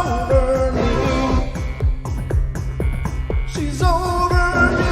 over me. She's over me.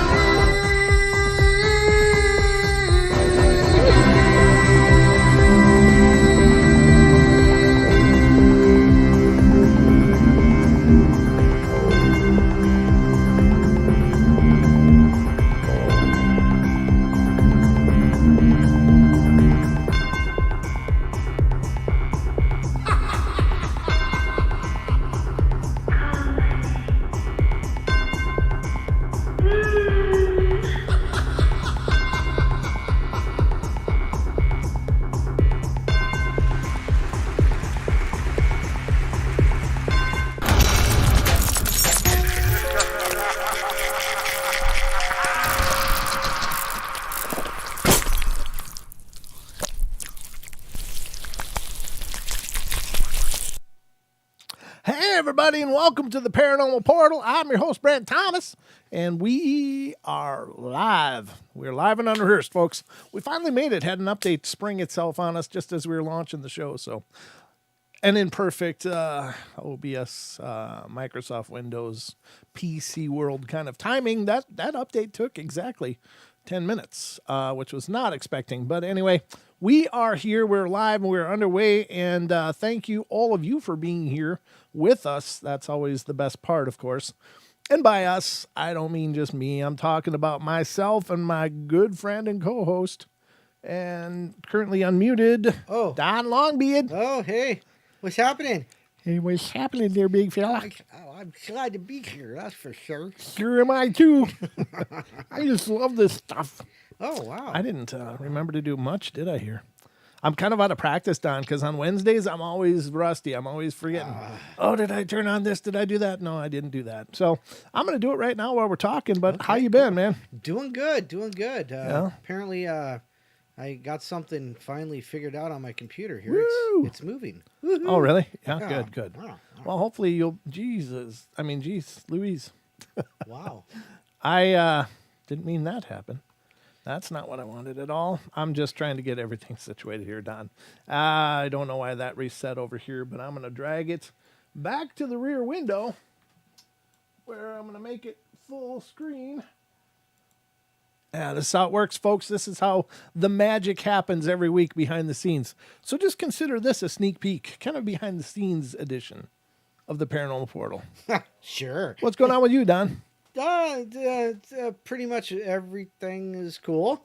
Hey, everybody, and welcome to the Paranormal Portal. I'm your host, Brent Thomas, and we are live. We're live and unrehearsed, folks. We finally made it. Had an update spring itself on us just as we were launching the show. So, an imperfect OBS, Microsoft Windows, PC world kind of timing. That update took exactly 10 minutes, which was not expecting. But anyway, we are here. We're live and we're underway. And thank you, all of you, for being here with us. That's always the best part, of course. And by us, I don't mean just me. I'm talking about myself and my good friend and co-host, and currently unmuted, Don Longbeard. Oh, hey. What's happening? Hey, what's happening there, big fella? I'm glad to be here, that's for sure. Sure am I, too. I just love this stuff. Oh, wow. I didn't remember to do much, did I, here? I'm kind of out of practice, Don, because on Wednesdays, I'm always rusty. I'm always forgetting. Did I turn on this? Did I do that? No, I didn't do that. So I'm going to do it right now while we're talking, but how you been, man? Doing good. Yeah? Apparently, I got something finally figured out on my computer here. Woo! It's moving. Oh, really? Yeah, good. Wow. Well, hopefully you'll... Louise. Wow. I didn't mean that happen. That's not what I wanted at all. I'm just trying to get everything situated here, Don. I don't know why that reset over here, but I'm going to drag it back to the rear window where I'm going to make it full screen. Yeah, this is how it works, folks. This is how the magic happens every week behind the scenes. So just consider this a sneak peek, kind of behind the scenes edition of the Paranormal Portal. Sure. What's going on with you, Don? Pretty much everything is cool.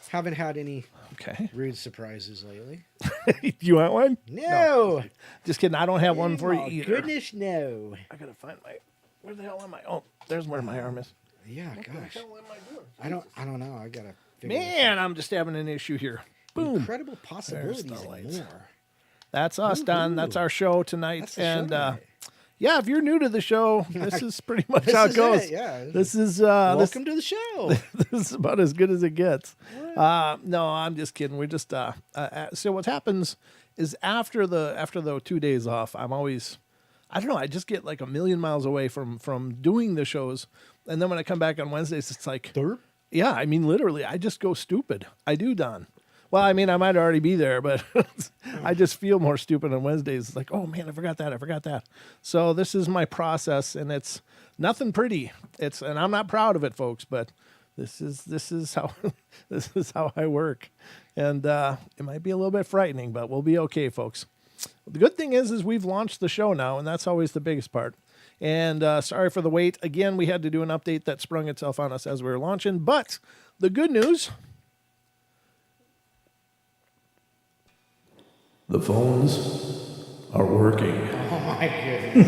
Haven't had any rude surprises lately. You want one? No. Just kidding. I don't have one for you either. Goodness, no. I gotta find where the hell am I? Oh, there's where my arm is. Yeah, What gosh. the hell am I doing? I don't know. I gotta figure this Man, I'm just having an issue here. Boom. Incredible possibilities There's the and lights. more. That's us, Don. That's our show tonight. That's the and show tonight. yeah, if you're new to the show, this is pretty much how it goes. This is Welcome to the show. This is about as good as it gets. No, I'm just kidding. We're just so what happens is after the 2 days off, I'm always, I don't know, I just get like a million miles away from doing the shows, and then when I come back on Wednesdays, it's like, yeah, I mean literally, I just go stupid. I do, Don. Well, I mean, I might already be there, but I just feel more stupid on Wednesdays. It's like, oh man, I forgot that. So this is my process, and it's nothing pretty. And I'm not proud of it, folks, but this is how this is how I work, and it might be a little bit frightening, but we'll be okay, folks. The good thing is we've launched the show now, and that's always the biggest part. And sorry for the wait. Again, we had to do an update that sprung itself on us as we were launching, but the good news. The phones are working. Oh my goodness.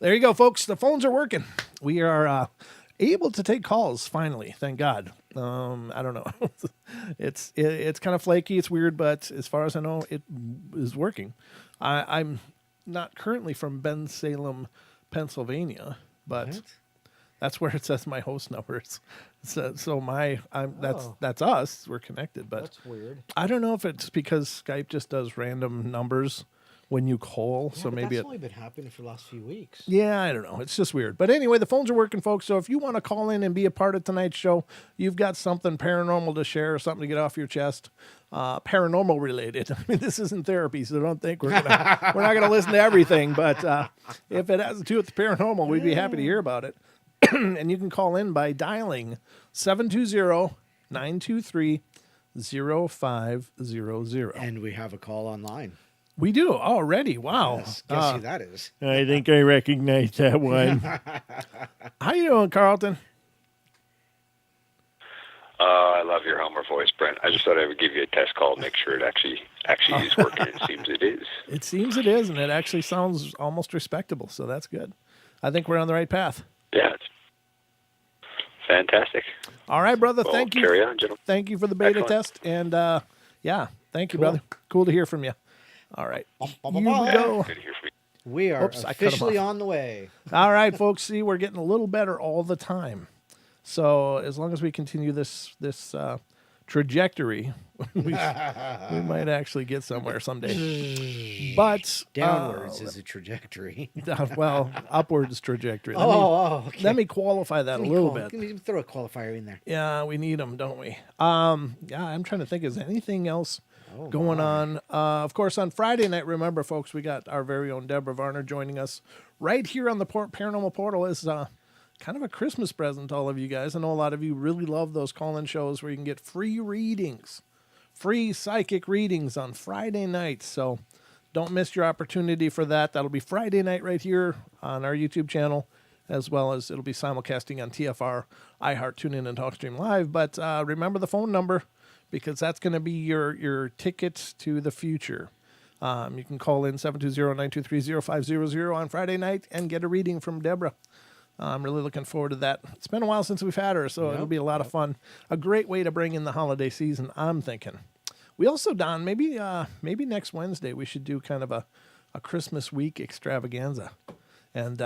There you go, folks. The phones are working. We are able to take calls finally. Thank God. I don't know. It's kind of flaky. It's weird, but as far as I know, it is working. I'm not currently from Bensalem, Pennsylvania, but What? that's where it says my host numbers. That's us. We're connected, but That's weird. I don't know if it's because Skype just does random numbers when you call. Yeah, So but maybe that's only been happening for the last few weeks. yeah, I don't know. It's just weird. But anyway, the phones are working, folks. So if you want to call in and be a part of tonight's show, you've got something paranormal to share or something to get off your chest, paranormal related. I mean, this isn't therapy, so don't think we're not going to listen to everything. But if it has to do with the paranormal, we'd be happy to hear about it. And you can call in by dialing 720-923-0500. And we have a call online. We do already. Wow. Yes, guess who that is? I think I recognize that one. How you doing, Carlton? I love your Homer voice, Brent. I just thought I would give you a test call to make sure it actually is working. It seems it is. It seems it is, and it actually sounds almost respectable, so that's good. I think we're on the right path. Yeah, it's fantastic. All right, brother. Well, thank you. carry on, gentlemen. Thank you for the beta Excellent. test, and yeah, thank you, Cool. brother. Cool to hear from you. All right. Here we Yeah, go. good to hear from you. We are Oops, I cut 'em officially off. on the way. All right, folks. See, we're getting a little better all the time. So as long as we continue this trajectory, we might actually get somewhere someday. But Downwards is a trajectory. well, upwards trajectory. Okay. Let me qualify that a little bit. Give me throw a qualifier in there. Yeah, we need them, don't we? Yeah, I'm trying to think. Is anything else going on? Of course, on Friday night, remember, folks, we got our very own Deborah Varner joining us right here on the Paranormal Portal. Is kind of a Christmas present to all of you guys. I know a lot of you really love those call-in shows where you can get free readings, free psychic readings on Friday nights. So don't miss your opportunity for that. That'll be Friday night right here on our YouTube channel, as well as it'll be simulcasting on TFR, iHeart, TuneIn, and TalkStream Live. But remember the phone number, because that's going to be your ticket to the future. You can call in 720-923-0500 on Friday night and get a reading from Deborah. I'm really looking forward to that. It's been a while since we've had her, so it'll be a lot of fun. A great way to bring in the holiday season, I'm thinking. We also, Don, maybe next Wednesday we should do kind of a Christmas week extravaganza and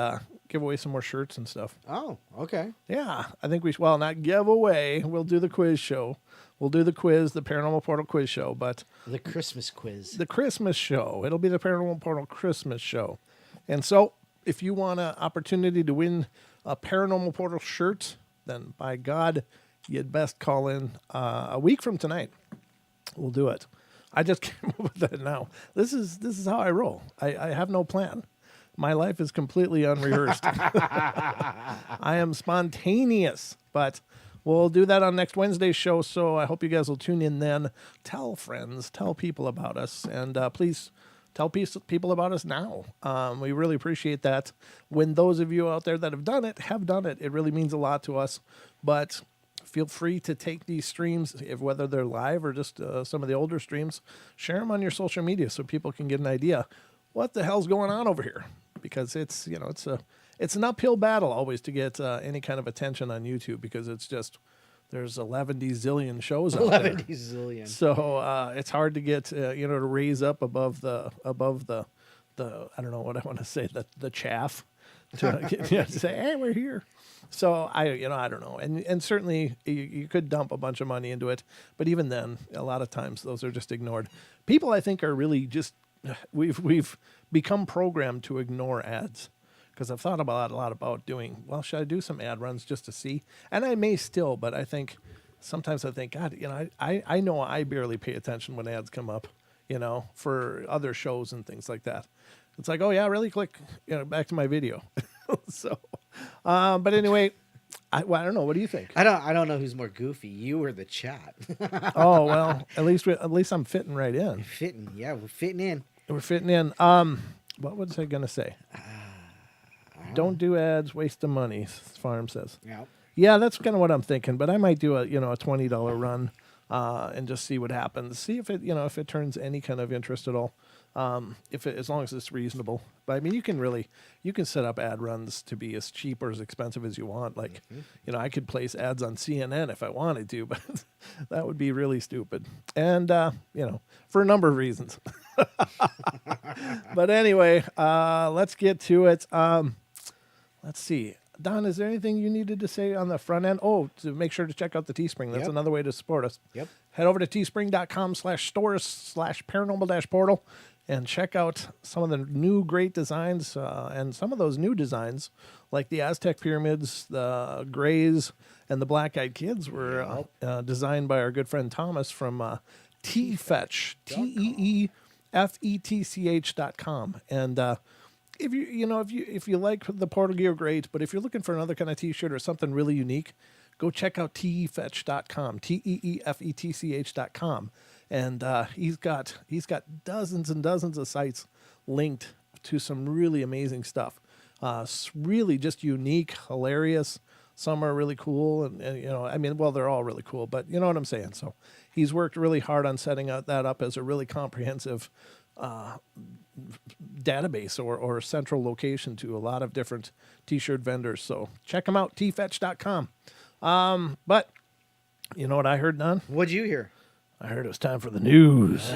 give away some more shirts and stuff. Oh, okay. Yeah, I think we should. Well, not give away. We'll do the quiz show. We'll do the quiz, the Paranormal Portal quiz show, but The Christmas quiz. the Christmas show. It'll be the Paranormal Portal Christmas show. And so if you want an opportunity to win a Paranormal Portal shirt, then by God, you'd best call in a week from tonight. We'll do it. I just came up with that now. This is how I roll. I have no plan. My life is completely unrehearsed. I am spontaneous, but we'll do that on next Wednesday's show. So I hope you guys will tune in then. Tell friends, tell people about us, and please tell people about us now. We really appreciate that. When those of you out there that have done it, it really means a lot to us. But feel free to take these streams, whether they're live or just some of the older streams, share them on your social media so people can get an idea what the hell's going on over here. Because it's an uphill battle always to get any kind of attention on YouTube, because it's just there's 11 zillion shows out 11 there. zillion. So it's hard to get to raise up above the I don't know what I want to say, the chaff to say, hey, we're here. So I don't know, and certainly you could dump a bunch of money into it, but even then, a lot of times those are just ignored. People, I think, are really just we've become programmed to ignore ads. Because I've thought a lot about doing, well, should I do some ad runs just to see? And I may still, but I think, sometimes I think, God, I know I barely pay attention when ads come up, for other shows and things like that. It's like, oh yeah, really? Click, back to my video. So, but anyway, I don't know. What do you think? I don't know who's more goofy, you or the chat. Oh, well, at least I'm fitting right in. Fitting, yeah, we're fitting in. We're fitting in. What was I going to say? Don't do ads, waste the money, Farm says. Yeah. Yeah, that's kind of what I'm thinking. But I might do a $20 run and just see what happens. See if it turns any kind of interest at all. As long as it's reasonable. But I mean, you can set up ad runs to be as cheap or as expensive as you want. Like, I could place ads on CNN if I wanted to, but that would be really stupid. And for a number of reasons. But anyway, let's get to it. Let's see. Don, is there anything you needed to say on the front end? Oh, to make sure to check out the Teespring. That's another way to support us. Yep. Head over to teespring.com/stores/paranormal-portal. and check out some of the new great designs. And some of those new designs, like the Aztec pyramids, the Greys, and the Black-Eyed Kids, were designed by our good friend Thomas from Teefetch, TEEFETCH.com. And if you like the Portal gear, great. But if you're looking for another kind of T-shirt or something really unique, go check out teefetch.com, TEEFETCH.com. And he's got dozens and dozens of sites linked to some really amazing stuff. Really just unique, hilarious. Some are really cool, and they're all really cool, but you know what I'm saying. So he's worked really hard on setting that up as a really comprehensive database or central location to a lot of different T-shirt vendors. So check them out, teefetch.com. But you know what I heard, Don? What'd you hear? I heard it was time for the news.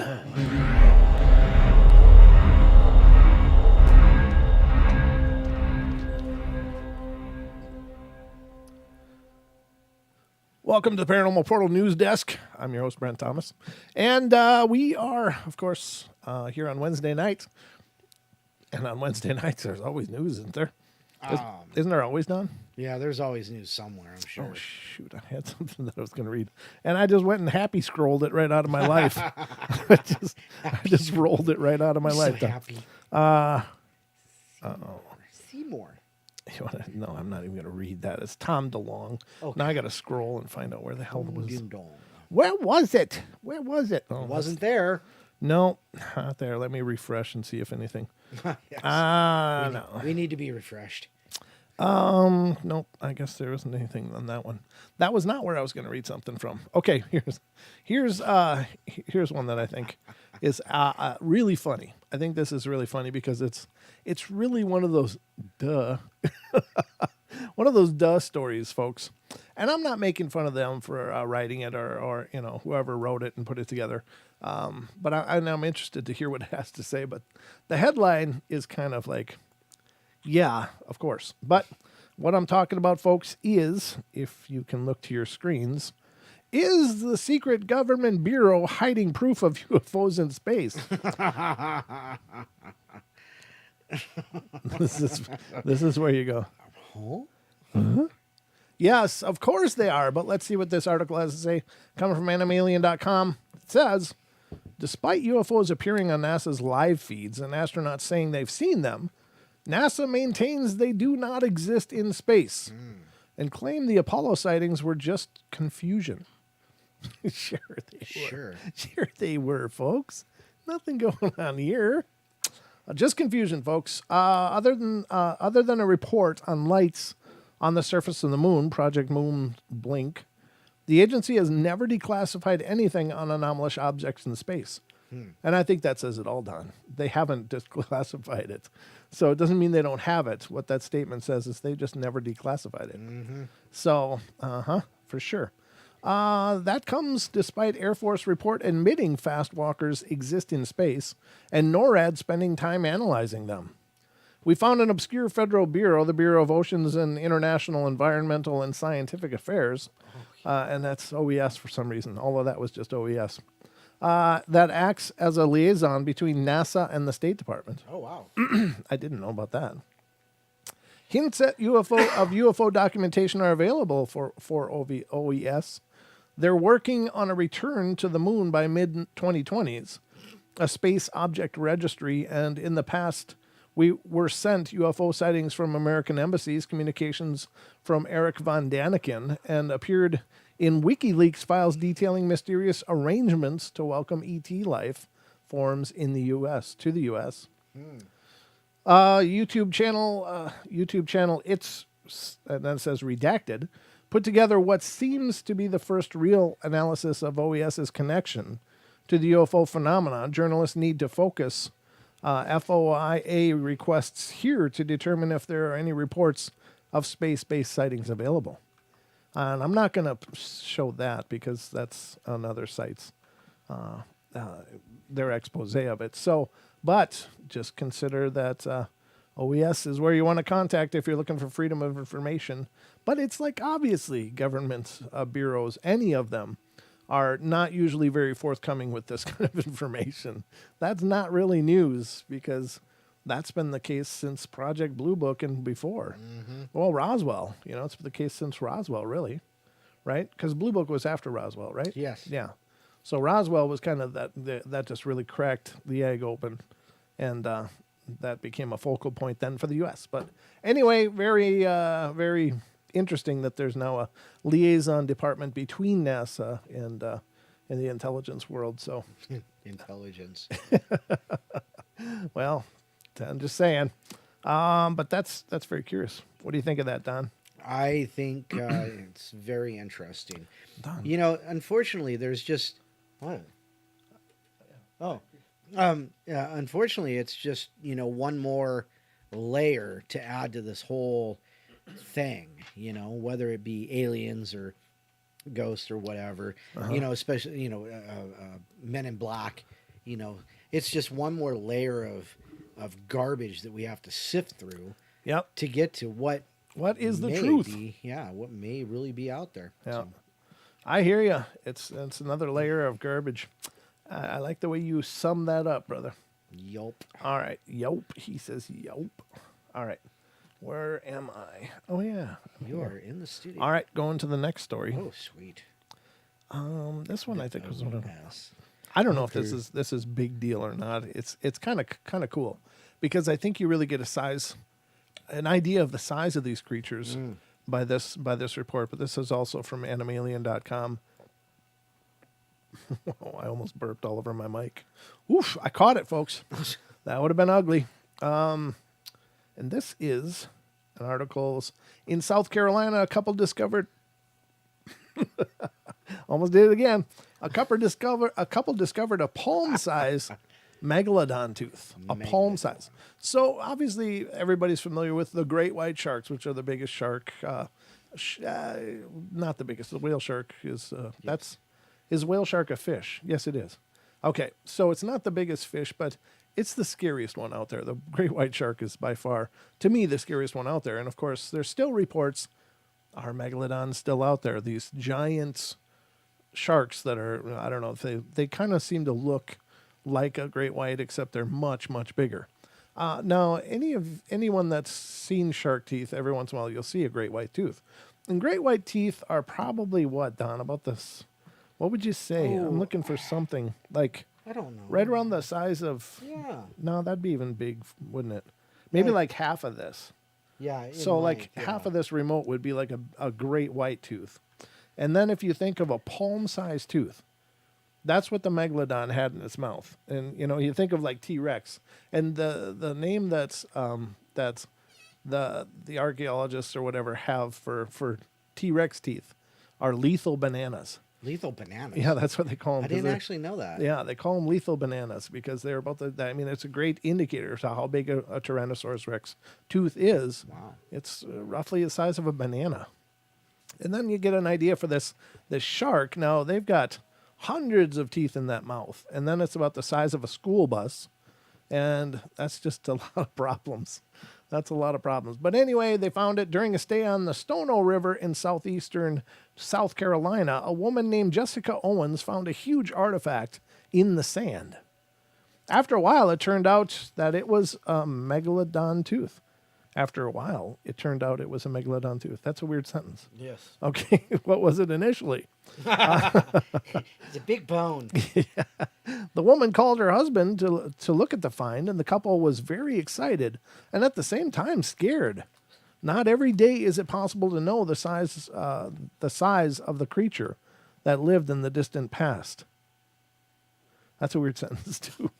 Welcome to the Paranormal Portal News Desk. I'm your host, Brent Thomas. And we are, of course, here on Wednesday night. And on Wednesday nights, there's always news, isn't there? Isn't there always, Don? Yeah, thejust always news somewhere, I'm sure. Oh, shoot. I had something that I was going to read. And I just went and happy scrolled it right out of my life. I just rolled it right out of my life. So happy. Seymour. No, I'm not even going to read that. It's Tom DeLonge. Okay. Now I got to scroll and find out where the hell it was. Ding dong. Where was it? Where was it? Oh, It wasn't there. No, not there. Let me refresh and see if anything. Yes. No. We need to be refreshed. Nope. I guess there isn't anything on that one. That was not where I was going to read something from. Okay, here's one that I think is really funny. I think this is really funny because it's really one of those one of those stories, folks. And I'm not making fun of them for writing it or whoever wrote it and put it together. But I'm interested to hear what it has to say. But the headline is kind of like, yeah, of course. But what I'm talking about, folks, is, if you can look to your screens, is the secret government bureau hiding proof of UFOs in space? This is where you go. Huh? Uh-huh. Yes, of course they are. But let's see what this article has to say. Coming from animalien.com, it says, despite UFOs appearing on NASA's live feeds and astronauts saying they've seen them, NASA maintains they do not exist in space and claim the Apollo sightings were just confusion. Sure they were. Sure they were, folks. Nothing going on here. Just confusion, folks. Other than a report on lights on the surface of the moon, Project Moon Blink, the agency has never declassified anything on anomalous objects in space. And I think that says it all, Don. They haven't declassified it. So it doesn't mean they don't have it. What that statement says is they just never declassified it. Mm-hmm. So, for sure. That comes despite Air Force report admitting fast walkers exist in space and NORAD spending time analyzing them. We found an obscure federal bureau, the Bureau of Oceans and International Environmental and Scientific Affairs, and that's OES for some reason, although that was just OES, that acts as a liaison between NASA and the State Department. Oh, wow. I didn't know about that. Hints at UFO documentation are available for OES. They're working on a return to the moon by mid-2020s, a space object registry, and in the past, we were sent UFO sightings from American embassies, communications from Eric von Daniken, and appeared in WikiLeaks files detailing mysterious arrangements to welcome ET life forms in the U.S. to the U.S. YouTube channel, it's, and then it says redacted, put together what seems to be the first real analysis of OES's connection to the UFO phenomenon. Journalists need to focus FOIA requests here to determine if there are any reports of space-based sightings available. And I'm not going to show that because that's on other sites, their expose of it. So, but just consider that OES is where you want to contact if you're looking for freedom of information. But it's like, obviously, government bureaus, any of them, are not usually very forthcoming with this kind of information. That's not really news because that's been the case since Project Blue Book and before. Well, Roswell, it's been the case since Roswell, really, right? Because Blue Book was after Roswell, right? Yes. Yeah. So Roswell was kind of that just really cracked the egg open, and that became a focal point then for the U.S. But anyway, very, very interesting that there's now a liaison department between NASA and the intelligence world. So Intelligence. Well, I'm just saying. But that's very curious. What do you think of that, Don? I think it's very interesting. Don. Unfortunately, there's just what? Oh, yeah. Unfortunately, it's just one more layer to add to this whole thing. Whether it be aliens or ghosts or whatever. Especially Men in Black. It's just one more layer of garbage that we have to sift through. Yep. To get to what is the may truth? What may really be out there. Yeah. So, I hear you. It's another layer of garbage. I like the way you sum that up, brother. yelp. All right. Yelp. He says yelp. All right. Where am I? Oh, yeah. You are in the studio. All right. Going to the next story. Oh, sweet. This one I think was one of Yes. I don't know if this is big deal or not. It's kind of cool because I think you really get an idea of the size of these creatures by this report. But this is also from animalien.com. Oh, I almost burped all over my mic. Oof, I caught it, folks. That would have been ugly. And this is an article in South Carolina. A couple discovered. Almost did it again. A couple discovered a palm-size megalodon tooth. A palm size. So obviously everybody's familiar with the great white sharks, which are the biggest shark. Not the biggest. The whale shark is. Is whale shark a fish? Yes, it is. Okay, so it's not the biggest fish, but it's the scariest one out there. The great white shark is by far, to me, the scariest one out there. And of course, there's still reports. Are megalodons still out there? These giant sharks that are, I don't know, they kind of seem to look like a great white, except they're much, much bigger. Now, anyone that's seen shark teeth, every once in a while you'll see a great white tooth. And great white teeth are probably what, Don, about this? What would you say? I'm looking for something like, I don't know. right around the size of, Yeah. no, that'd be even big, wouldn't it? Maybe like half of this. Yeah. So like half of this remote would be like a great white tooth. And then if you think of a palm-sized tooth, that's what the megalodon had in its mouth. And, you think of like T-Rex. And the name that's the archaeologists or whatever have for T-Rex teeth are lethal bananas. Lethal bananas. Yeah, that's what they call them. I didn't actually know that. Yeah, they call them lethal bananas because they're about it's a great indicator of how big a Tyrannosaurus Rex tooth is. Wow. It's roughly the size of a banana. And then you get an idea for this shark. Now, they've got hundreds of teeth in that mouth. And then it's about the size of a school bus. And that's just a lot of problems. That's a lot of problems. But anyway, they found it during a stay on the Stono River in southeastern South Carolina. A woman named Jessica Owens found a huge artifact in the sand. After a while, it turned out that it was a megalodon tooth. After a while, it turned out it was a megalodon tooth. That's a weird sentence. Yes. Okay, what was it initially? It's a big bone. Yeah. The woman called her husband to look at the find, and the couple was very excited and at the same time scared. Not every day is it possible to know the size of the creature that lived in the distant past. That's a weird sentence, too.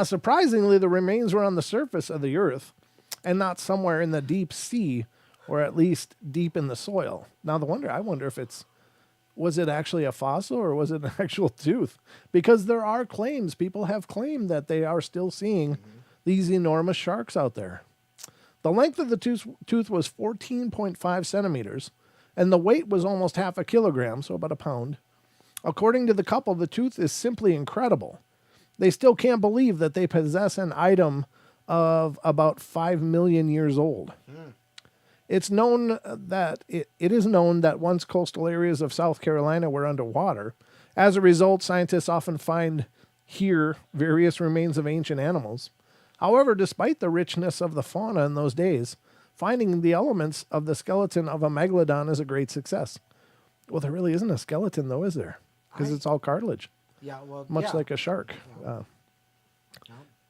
Surprisingly, the remains were on the surface of the earth and not somewhere in the deep sea or at least deep in the soil. Now, I wonder if was it actually a fossil or was it an actual tooth? Because there are claims, people have claimed that they are still seeing these enormous sharks out there. The length of the tooth was 14.5 centimeters, and the weight was almost half a kilogram, so about a pound. According to the couple, the tooth is simply incredible. They still can't believe that they possess an item of about 5 million years old. It's known that it is known that once coastal areas of South Carolina were underwater. As a result, scientists often find here various remains of ancient animals. However, despite the richness of the fauna in those days, finding the elements of the skeleton of a megalodon is a great success. Well, there really isn't a skeleton, though, is there? Because it's all cartilage, Yeah, well, much yeah. like a shark. Yeah.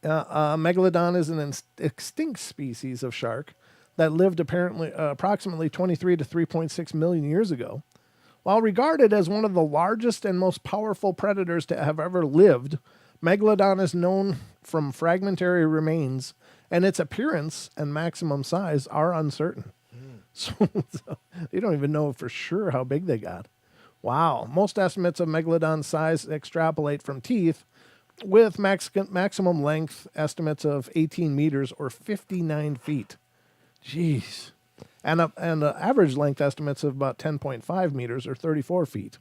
Megalodon is an extinct species of shark that lived approximately 23 to 3.6 million years ago. While regarded as one of the largest and most powerful predators to have ever lived, Megalodon is known from fragmentary remains, and its appearance and maximum size are uncertain. So you don't even know for sure how big they got. Wow. Most estimates of Megalodon size extrapolate from teeth, with maximum length estimates of 18 meters or 59 feet. Jeez. And average length estimates of about 10.5 meters or 34 feet.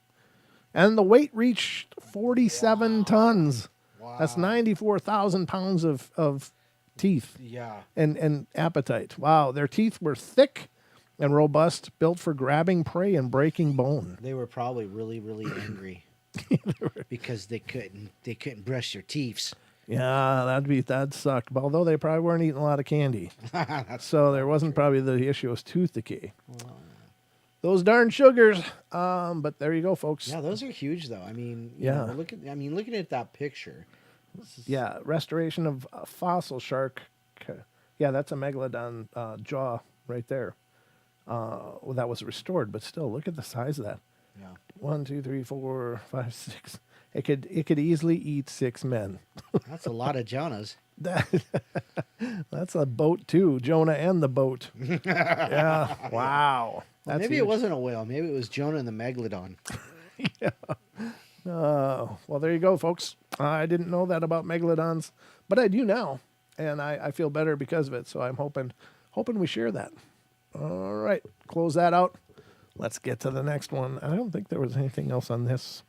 And the weight reached 47 tons. Wow. That's 94,000 pounds of teeth Yeah. and appetite. Wow. Their teeth were thick and robust, built for grabbing prey and breaking bone. They were probably really, really angry because they couldn't brush their teeth. Yeah, that'd suck. Although they probably weren't eating a lot of candy. So there wasn't probably the issue of tooth decay. Those darn sugars. But there you go, folks. Yeah, those are huge, though. I mean, you Yeah. know, looking at that picture. Yeah, restoration of a fossil shark. Yeah, that's a megalodon jaw right there. Well, that was restored, but still, look at the size of that. Yeah. 1, 2, 3, 4, 5, 6. It could easily eat 6 men. That's a lot of Jonas. That's a boat too, Jonah and the boat. Yeah. Wow. Well, That's maybe huge. it wasn't a whale. Maybe it was Jonah and the Megalodon. Well, there you go, folks. I didn't know that about megalodons, but I do now, and I feel better because of it. So I'm hoping we share that. All right, close that out. Let's get to the next one. I don't think there was anything else on this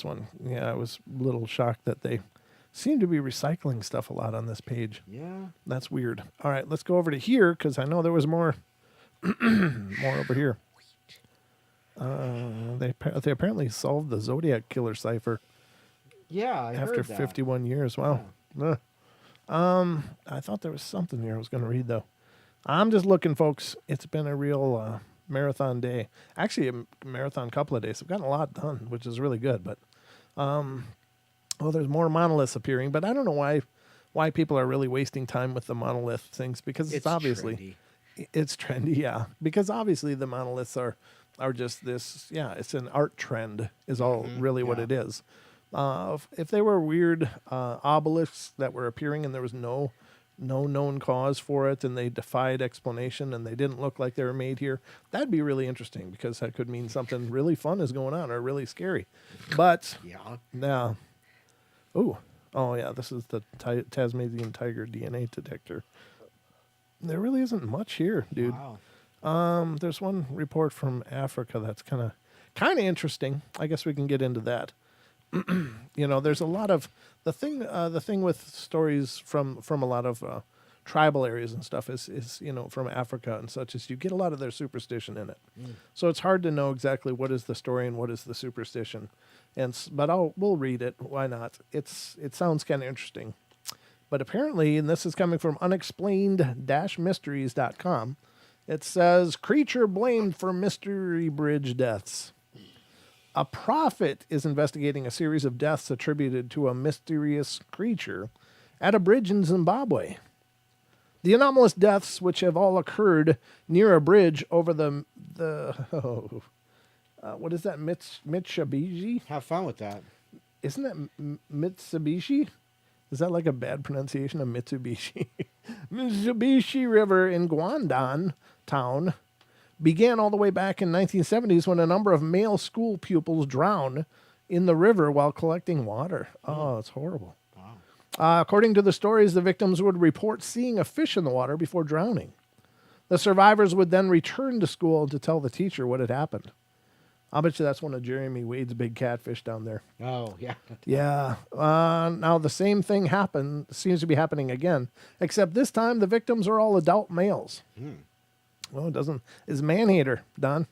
one. Yeah, I was a little shocked that they seem to be recycling stuff a lot on this page. Yeah. That's weird. All right, let's go over to here because I know there was more more over here. They apparently solved the Zodiac Killer cipher Yeah, I after heard that. 51 years. Wow. Ugh. I thought there was something here I was going to read, though. I'm just looking, folks. It's been a real marathon day. Actually, a marathon couple of days. I've gotten a lot done, which is really good. But, well, there's more monoliths appearing. But I don't know why people are really wasting time with the monolith things, because it's obviously... trendy. It's trendy, yeah. Because obviously the monoliths are just this, yeah, it's an art trend is all really what yeah. it is. If they were weird obelisks that were appearing and there was no known cause for it and they defied explanation and they didn't look like they were made here, that'd be really interesting because that could mean something really fun is going on or really scary. But, Yeah. oh yeah, this is the Tasmanian tiger DNA detector. There really isn't much here, dude. Wow. There's one report from Africa that's kind of interesting. I guess we can get into that. You know, there's a lot of the thing with stories from a lot of tribal areas and stuff is you know, from Africa and such, is you get a lot of their superstition in it. So it's hard to know exactly what is the story and what is the superstition. But we'll read it. Why not? It sounds kind of interesting. But apparently, and this is coming from unexplained-mysteries.com, it says, creature blamed for mystery bridge deaths. A prophet is investigating a series of deaths attributed to a mysterious creature at a bridge in Zimbabwe. The anomalous deaths, which have all occurred near a bridge over what is that, Mitsubishi? Have fun with that. Isn't that Mitsubishi? Is that like a bad pronunciation of Mitsubishi? Mitsubishi River in Guangdong town began all the way back in 1970s when a number of male school pupils drowned in the river while collecting water. Oh, it's horrible. Wow. According to the stories, the victims would report seeing a fish in the water before drowning. The survivors would then return to school to tell the teacher what had happened. I'll bet you that's one of Jeremy Wade's big catfish down there. Oh, yeah. Yeah. Now the same thing seems to be happening again, except this time the victims are all adult males. Oh, it doesn't. It's man-hater, Don.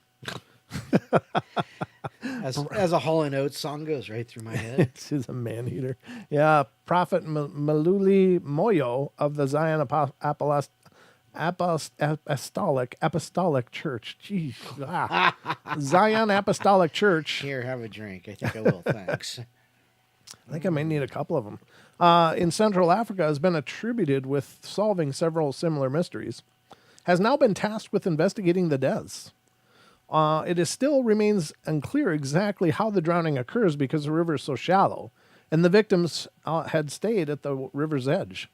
As a Hall & Oates song goes right through my head. She's a man-eater. Yeah, Prophet Maluli Moyo of the Zion Apostolic Church. Jeez. Zion Apostolic Church. Here, have a drink. I think I will. Thanks. I think I may need a couple of them. In Central Africa has been attributed with solving several similar mysteries. Has now been tasked with investigating the deaths. It still remains unclear exactly how the drowning occurs because the river is so shallow, and the victims had stayed at the river's edge.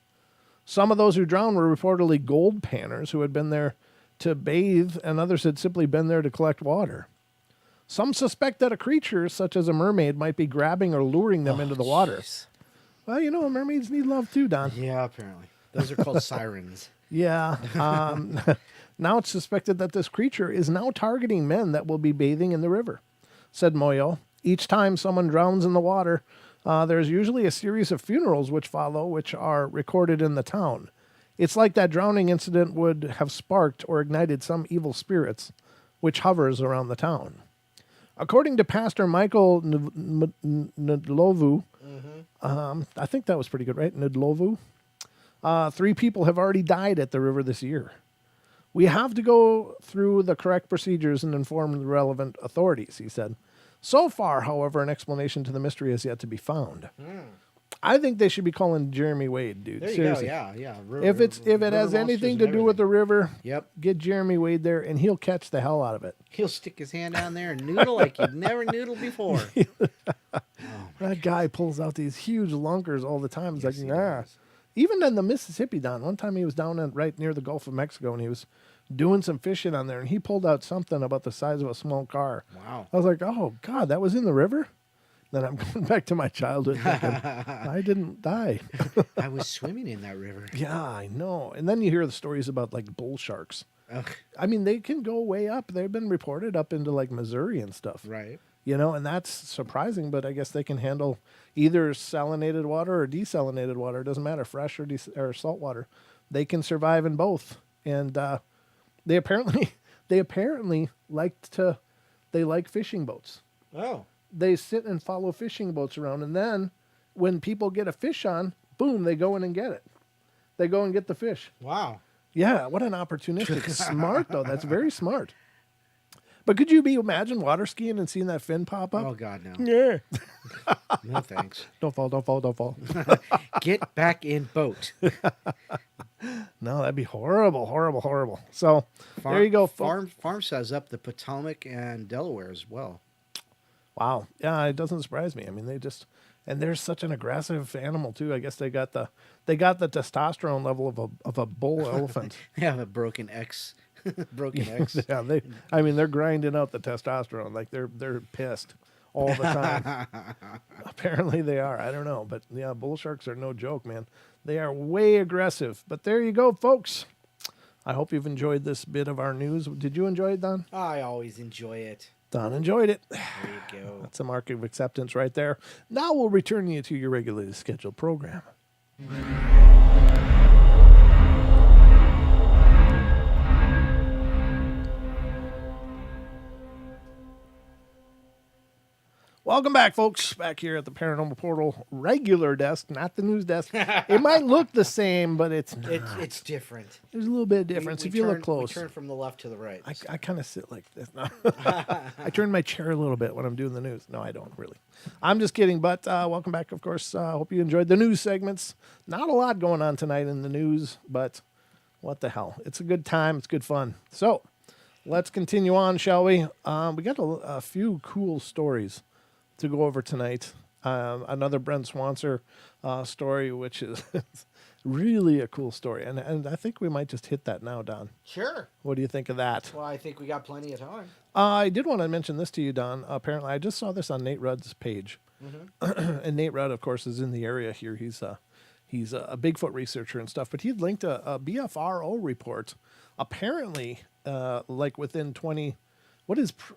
Some of those who drowned were reportedly gold panners who had been there to bathe, and others had simply been there to collect water. Some suspect that a creature, such as a mermaid, might be grabbing or luring them into the water. Jeez. Well, you know, mermaids need love too, Don. Yeah, apparently. Those are called sirens. Yeah. Now it's suspected that this creature is now targeting men that will be bathing in the river, said Moyo. Each time someone drowns in the water, there's usually a series of funerals which follow, which are recorded in the town. It's like that drowning incident would have sparked or ignited some evil spirits, which hovers around the town. According to Pastor Michael Ndlovu, I think that was pretty good, right? Ndlovu. 3 people have already died at the river this year. We have to go through the correct procedures and inform the relevant authorities, he said. So far, however, an explanation to the mystery has yet to be found. I think they should be calling Jeremy Wade, dude. There you Seriously. go. Yeah. If it has anything to do with the river, Yep. get Jeremy Wade there, and he'll catch the hell out of it. He'll stick his hand down there and noodle like you've never noodled before. That guy pulls out these huge lunkers all the time. It's Yes, like, he nah. does. Even in the Mississippi, Don. One time he was down right near the Gulf of Mexico, and he was doing some fishing on there, and he pulled out something about the size of a small car. Wow. I was like, oh, God, that was in the river? Then I'm going back to my childhood thinking, I didn't die. I was swimming in that river. Yeah, I know. And then you hear the stories about, like, bull sharks. Ugh, I mean, they can go way up. They've been reported up into, like, Missouri and stuff. right. You know, and that's surprising, but I guess they can handle either salinated water or desalinated water. It doesn't matter, fresh or salt water. They can survive in both. And they apparently like fishing boats. Oh. They sit and follow fishing boats around, and then when people get a fish on, boom, they go in and get it. They go and get the fish. Wow. Yeah, what an opportunistic. Smart, though. That's very smart. But could you imagine water skiing and seeing that fin pop up? Oh, God, no. Yeah. No, thanks. Don't fall. Get back in boat. No, that'd be horrible. So there you go. Farm says up the Potomac and Delaware as well. Wow. Yeah, it doesn't surprise me. I mean, and they're such an aggressive animal too. I guess they got the testosterone level of a bull elephant. They have a broken X. Yeah, they're grinding out the testosterone. Like they're pissed all the time. Apparently they are. I don't know, but yeah, bull sharks are no joke, man. They are way aggressive. But there you go, folks. I hope you've enjoyed this bit of our news. Did you enjoy it, Don? I always enjoy it. Don enjoyed it. There you go. That's a mark of acceptance right there. Now we'll return you to your regularly scheduled program. Welcome back, folks. Back here at the Paranormal Portal regular desk, not the news desk. It might look the same, but it's not. It's different. There's a little bit of difference if you look close. We turn from the left to the right. I kind of sit like this. No. I turn my chair a little bit when I'm doing the news. No, I don't really. I'm just kidding, but welcome back, of course. Hope you enjoyed the news segments. Not a lot going on tonight in the news, but what the hell. It's a good time. It's good fun. So let's continue on, shall we? We got a few cool stories to go over tonight. Another Brent Swanser story, which is really a cool story. And I think we might just hit that now, Don. Sure. What do you think of that? Well, I think we got plenty of time. I did want to mention this to you, Don. Apparently, I just saw this on Nate Rudd's page. And Nate Rudd, of course, is in the area here. He's a Bigfoot researcher and stuff. But he'd linked a BFRO report. Apparently, like within 20...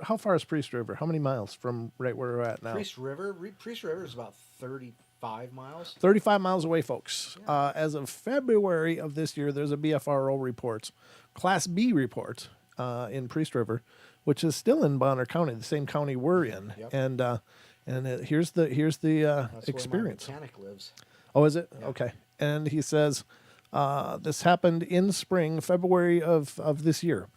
how far is Priest River? How many miles from right where we're at now? Priest River is about 35 miles. 35 miles away, folks. Yeah. As of February of this year, there's a BFRO report, Class B report, in Priest River, which is still in Bonner County, the same county we're in. Yep. And here's the That's experience. where my mechanic lives. Oh, is it? Yeah. Okay. And he says this happened in spring, February of this year.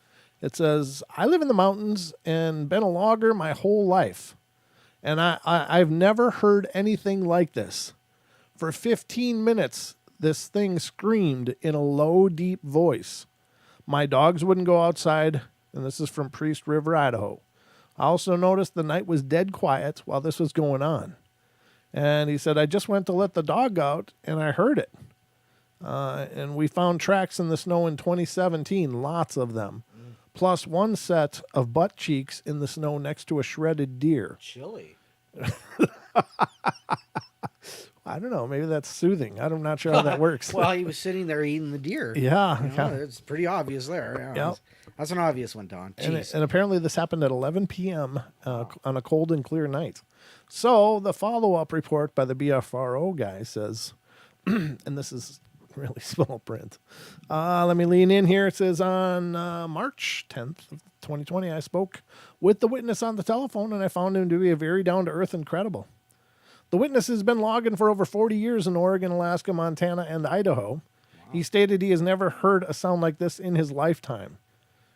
It says, I live in the mountains and been a logger my whole life. And I've never heard anything like this. For 15 minutes, this thing screamed in a low, deep voice. My dogs wouldn't go outside, and this is from Priest River, Idaho. I also noticed the night was dead quiet while this was going on. And he said, I just went to let the dog out, and I heard it. And we found tracks in the snow in 2017, lots of them, plus one set of butt cheeks in the snow next to a shredded deer. Chili. I don't know. Maybe that's soothing. I'm not sure how that works. Well, he was sitting there eating the deer. Yeah. You know, it's pretty obvious there. Yeah, Yep. That's an obvious one, Don. Jeez. And apparently this happened at 11 p.m. On a cold and clear night. So the follow-up report by the BFRO guy says, and this is really small print. Let me lean in here. It says on March 10th of 2020, I spoke with the witness on the telephone, and I found him to be a very down-to-earth and credible. The witness has been logging for over 40 years in Oregon, Alaska, Montana, and Idaho. Wow. He stated he has never heard a sound like this in his lifetime.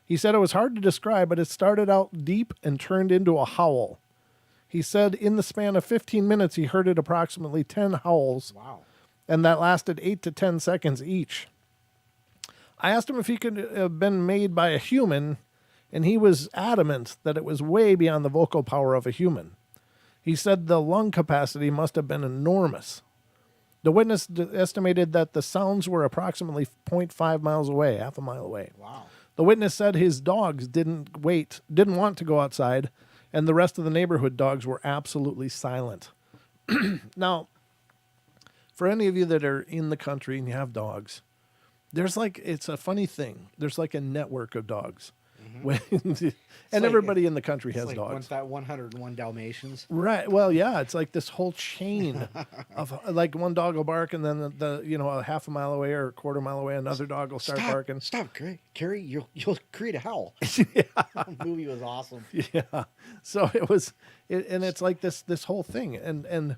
He said it was hard to describe, but it started out deep and turned into a howl. He said in the span of 15 minutes, he heard it approximately 10 howls. Wow. And that lasted 8 to 10 seconds each. I asked him if he could have been made by a human, and he was adamant that it was way beyond the vocal power of a human. He said the lung capacity must have been enormous. The witness estimated that the sounds were approximately 0.5 miles away, half a mile away. Wow. The witness said his dogs didn't want to go outside, and the rest of the neighborhood dogs were absolutely silent. Now, for any of you that are in the country and you have dogs, it's a funny thing. There's like a network of dogs. Mm-hmm. Everybody in the country has like dogs. 101 Dalmatians. Right. Well, yeah, it's like this whole chain of like one dog will bark, and then a half a mile away or a quarter mile away, another dog will start barking. Stop, Carrie. You'll create a howl. Yeah. The movie was awesome. Yeah. So it's like this whole thing, and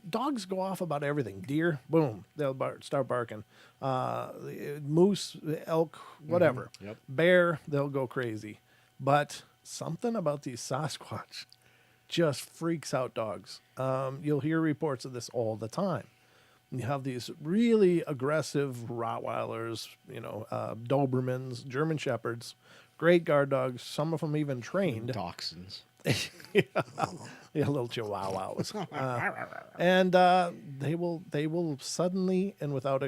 dogs go off about everything. Deer, boom, they'll start barking. Moose, elk, whatever. Mm-hmm. Yep. Bear, they'll go crazy. But something about these Sasquatch just freaks out dogs. You'll hear reports of this all the time. You have these really aggressive Rottweilers, Dobermans, German Shepherds, great guard dogs, some of them even trained. Dachshunds. Yeah, little chihuahuas. And they will suddenly and without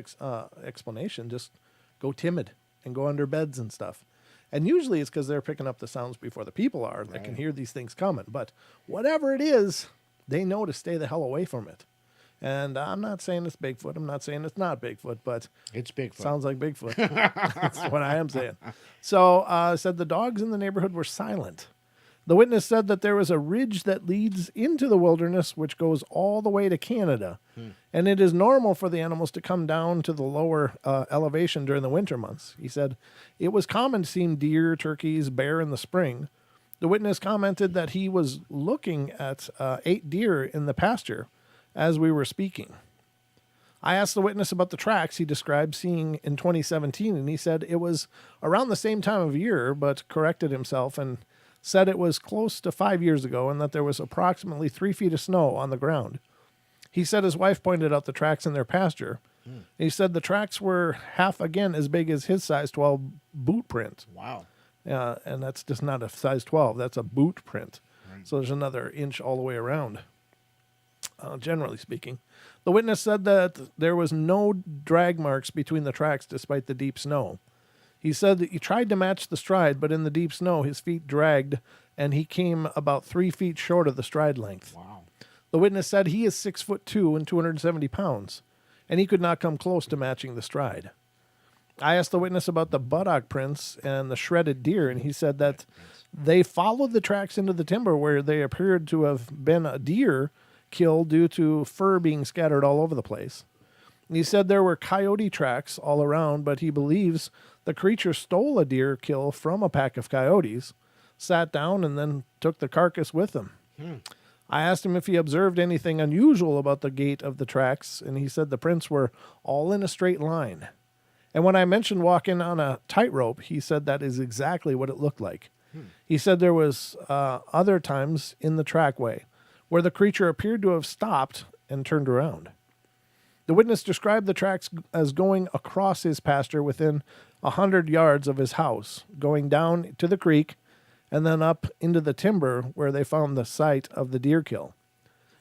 explanation just go timid and go under beds and stuff. And usually it's because they're picking up the sounds before the people are. They can hear these things coming. But whatever it is, they know to stay the hell away from it. And I'm not saying it's Bigfoot. I'm not saying it's not Bigfoot, but it's Bigfoot. Sounds like Bigfoot. That's what I am saying. So said the dogs in the neighborhood were silent. The witness said that there was a ridge that leads into the wilderness, which goes all the way to Canada. And it is normal for the animals to come down to the lower elevation during the winter months. He said it was common to see deer, turkeys, bear in the spring. The witness commented that he was looking at 8 deer in the pasture as we were speaking. I asked the witness about the tracks he described seeing in 2017, and he said it was around the same time of year, but corrected himself and said it was close to 5 years ago and that there was approximately 3 feet of snow on the ground. He said his wife pointed out the tracks in their pasture. He said the tracks were half again as big as his size 12 boot print. Wow. And that's just not a size 12. That's a boot print. Right. So there's another inch all the way around, generally speaking. The witness said that there was no drag marks between the tracks despite the deep snow. He said that he tried to match the stride, but in the deep snow, his feet dragged, and he came about 3 feet short of the stride length. Wow. The witness said he is 6'2" and 270 pounds, and he could not come close to matching the stride. I asked the witness about the buttock prints and the shredded deer, and he said that they followed the tracks into the timber where they appeared to have been a deer killed due to fur being scattered all over the place. And he said there were coyote tracks all around, but he believes The creature stole a deer kill from a pack of coyotes, sat down, and then took the carcass with him. I asked him if he observed anything unusual about the gait of the tracks, and he said the prints were all in a straight line. And when I mentioned walking on a tightrope, he said that is exactly what it looked like. He said there was other times in the trackway where the creature appeared to have stopped and turned around. The witness described the tracks as going across his pasture within 100 yards of his house, going down to the creek, and then up into the timber where they found the site of the deer kill.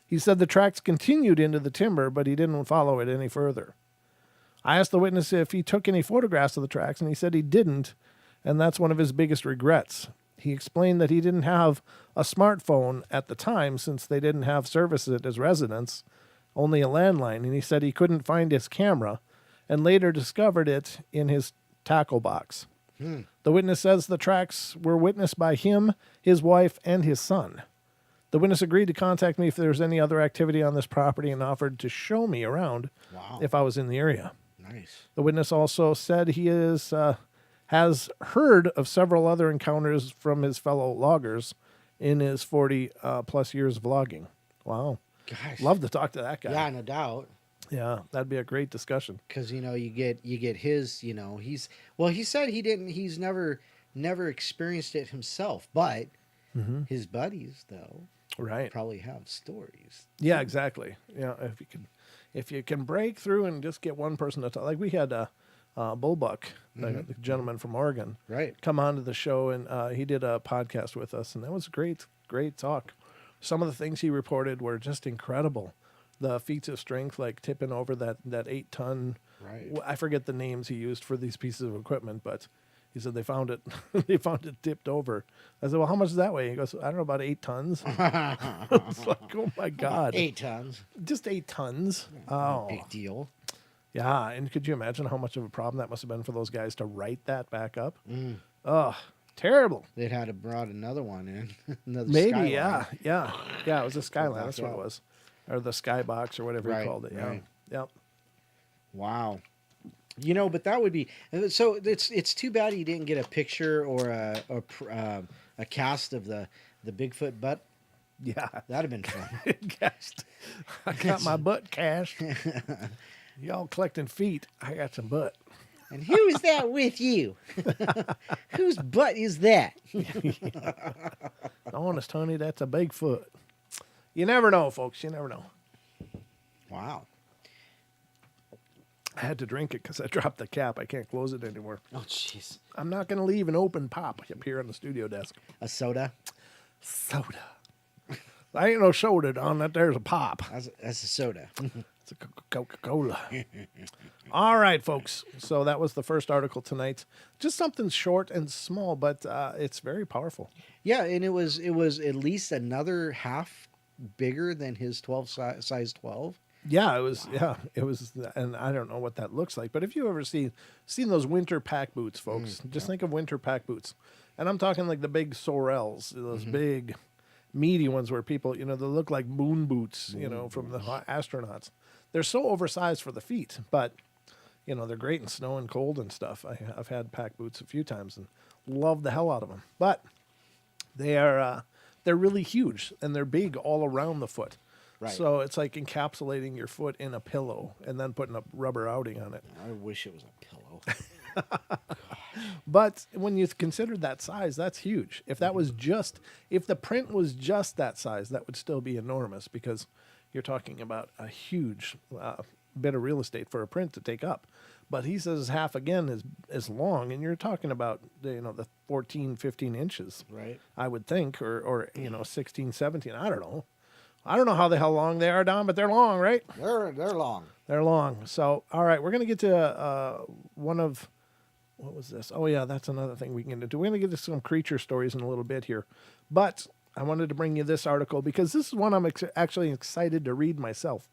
He said the tracks continued into the timber, but he didn't follow it any further. I asked the witness if he took any photographs of the tracks, and he said he didn't, and that's one of his biggest regrets. He explained that he didn't have a smartphone at the time since they didn't have service at his residence, only a landline, and he said he couldn't find his camera, and later discovered it in his tackle box. The witness says the tracks were witnessed by him, his wife, and his son. The witness agreed to contact me if there was any other activity on this property and offered to show me around if I was in the area. Nice. The witness also said he has heard of several other encounters from his fellow loggers in his 40-plus years of logging. Wow. Gosh. Love to talk to that guy. Yeah, no doubt. Yeah, that'd be a great discussion. Because you get his, he said he's never experienced it himself, but his buddies though probably have stories. Yeah, exactly. Yeah, if you can break through and just get one person to talk, like we had Bullbuck, the gentleman from Oregon, come on to the show, and he did a podcast with us, and that was great talk. Some of the things he reported were just incredible. The feats of strength, like tipping over that 8-ton. Right. I forget the names he used for these pieces of equipment, but he said they found it. They found it tipped over. I said, "Well, how much does that weigh?" He goes, "I don't know, about 8 tons." It's like, oh my God, 8 tons. Just 8 tons. Oh, big deal. Yeah, and could you imagine how much of a problem that must have been for those guys to write that back up? Oh, terrible. They'd had to brought another one in. Another Maybe, Skyline. yeah. It was a Skyline. That's what it was. Or the Skybox or whatever you called it. Yeah. Right. Yep. Wow. But that would be so. It's too bad you didn't get a picture or a cast of the Bigfoot butt. Yeah, that'd have been fun. Cast. I got my butt cashed. Y'all collecting feet. I got some butt. And who is that with you? Whose butt is that? Honest, honey, that's a Bigfoot. You never know, folks. You never know. Wow. I had to drink it because I dropped the cap. I can't close it anymore. Oh, jeez. I'm not going to leave an open pop up here on the studio desk. A soda? Soda. I ain't no soda, Don. That there's a pop. That's a soda. It's a Coca-Cola. All right, folks. So that was the first article tonight. Just something short and small, but it's very powerful. Yeah, and it was at least another half bigger than his 12 size 12. Yeah, it was. Wow. Yeah, it was, and I don't know what that looks like. But if you ever seen those winter pack boots, folks, just think of winter pack boots, and I'm talking like the big Sorels, those big, meaty ones where people, they look like moon boots, from the astronauts. They're so oversized for the feet, but they're great in snow and cold and stuff. I've had pack boots a few times and love the hell out of them. But they're really huge and they're big all around the foot. Right. So it's like encapsulating your foot in a pillow and then putting a rubber outing on it. I wish it was a pillow. But when you consider that size, that's huge. If that was if the print was just that size, that would still be enormous because you're talking about a huge bit of real estate for a print to take up. But he says half again is long, and you're talking about the 14, 15 inches, right? I would think, or 16, 17. I don't know. I don't know how the hell long they are, Don, but they're long, right? They're long. They're long. So, all right, we're going to get to one of, what was this? Oh, yeah, that's another thing we can get into. We're going to get to some creature stories in a little bit here. But I wanted to bring you this article because this is one I'm actually excited to read myself.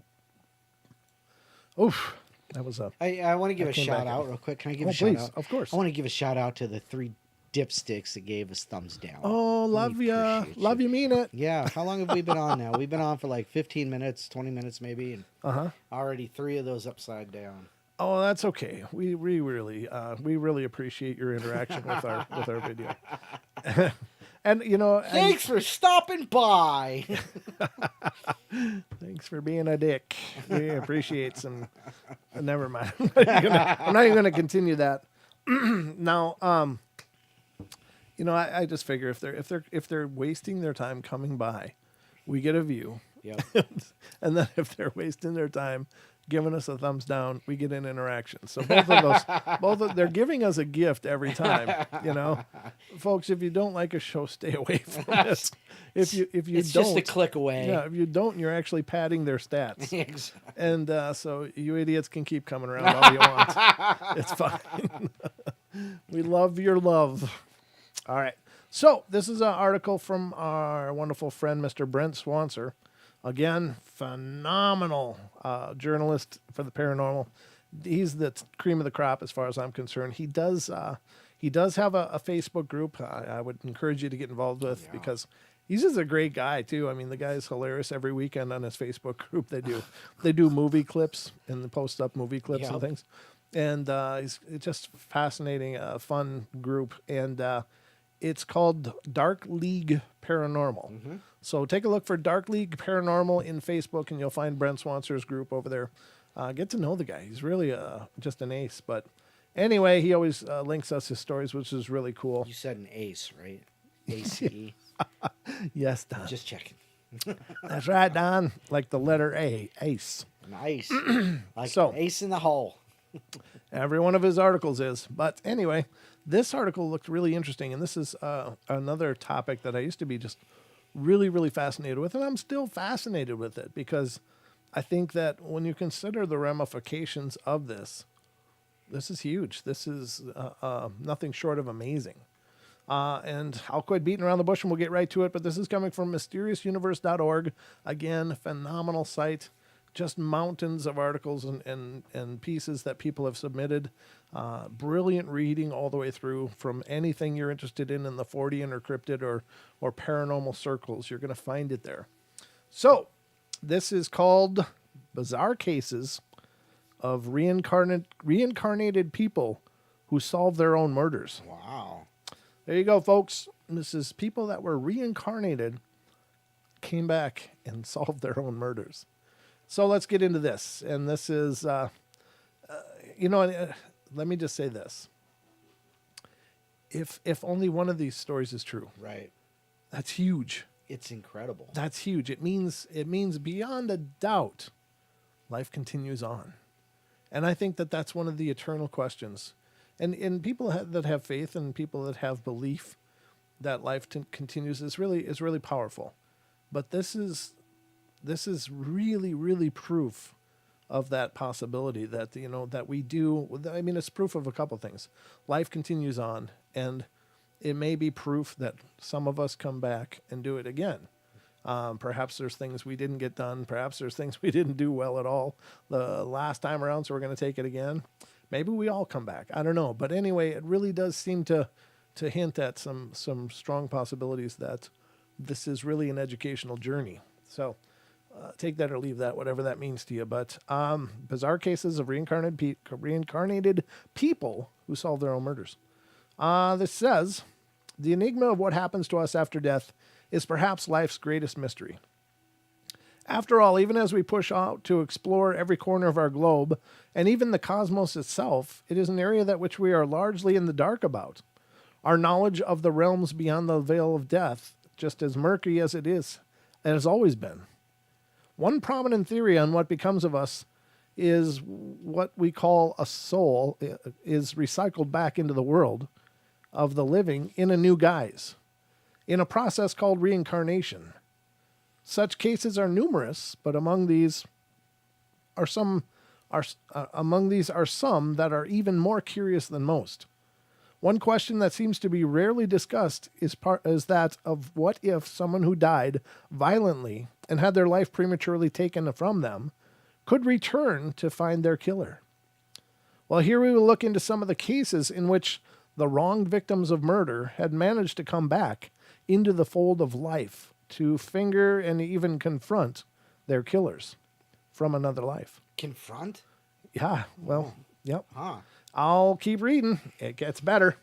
Oof. That was a... I want to give a shout out real quick. Can I give a shout out? Of course. I want to give a shout out to the 3 dipsticks that gave us thumbs down. Oh, love ya. Love you, mean it. Yeah. How long have we been on now? We've been on for like 15 minutes, 20 minutes maybe. And already 3 of those upside down. Oh, that's okay. We really appreciate your interaction with our video. And Thanks for stopping by. thanks for being a dick. We appreciate some. Never mind. I'm not even gonna continue that. Now, I just figure if they're wasting their time coming by, we get a view. Yep. And then if they're wasting their time giving us a thumbs down, we get an interaction. So they're giving us a gift every time, Folks, if you don't like a show, stay away from it. If you It's don't, just a click away. yeah, if you don't, you're actually padding their stats. Exactly. And so you idiots can keep coming around all you want. It's fine. We love your love. All right. So this is an article from our wonderful friend, Mr. Brent Swanser. Again, phenomenal journalist for the paranormal. He's the cream of the crop as far as I'm concerned. He does have a Facebook group I would encourage you to get involved with because he's just a great guy too. I mean, the guy's hilarious. Every weekend on his Facebook group, they do movie clips and post up movie clips and things. And it's just fascinating, fun group. And it's called Dark League Paranormal. Mm-hmm. So take a look for Dark League Paranormal in Facebook, and you'll find Brent Swanser's group over there. Get to know the guy. He's really just an ace. But anyway, he always links us his stories, which is really cool. You said an ace, right? ACE. Yes, Don. Just checking. That's right, Don. Like the letter A, ace. Nice. Like So- an ace in the hole. Every one of his articles is. But anyway, this article looked really interesting, and this is another topic that I used to be just really, really fascinated with, and I'm still fascinated with it because I think that when you consider the ramifications of this is huge. This is nothing short of amazing. And I'll quit beating around the bush and we'll get right to it, but this is coming from mysteriousuniverse.org. Again, phenomenal site. Just mountains of articles and pieces that people have submitted. Brilliant reading all the way through from anything you're interested in the Fortean or cryptid or paranormal circles. You're going to find it there. So this is called Bizarre Cases of Reincarnated People Who Solve Their Own Murders. Wow. There you go, folks. This is people that were reincarnated, came back and solved their own murders. So let's get into this. And this is, let me just say this. If only one of these stories is true, Right. that's huge. It's incredible. That's huge. It means beyond a doubt, life continues on. And I think that that's one of the eternal questions. And people that have faith and people that have belief that life continues is really powerful. But this is really, really proof of that possibility that, that we do. I mean, it's proof of a couple things. Life continues on, and it may be proof that some of us come back and do it again. Perhaps there's things we didn't get done. Perhaps there's things we didn't do well at all the last time around, so we're going to take it again. Maybe we all come back. I don't know. But anyway, it really does seem to hint at some strong possibilities that this is really an educational journey. So take that or leave that, whatever that means to you. But bizarre cases of reincarnated people who solve their own murders. This says, the enigma of what happens to us after death is perhaps life's greatest mystery. After all, even as we push out to explore every corner of our globe, and even the cosmos itself, it is an area that which we are largely in the dark about. Our knowledge of the realms beyond the veil of death, just as murky as it is, and has always been. One prominent theory on what becomes of us is what we call a soul is recycled back into the world of the living in a new guise, in a process called reincarnation. Such cases are numerous, but among these are some that are even more curious than most. One question that seems to be rarely discussed is that of what if someone who died violently and had their life prematurely taken from them could return to find their killer. Well, here we will look into some of the cases in which the wronged victims of murder had managed to come back into the fold of life to finger and even confront their killers from another life. Confront? Yeah, well, Yep. Huh. I'll keep reading. It gets better.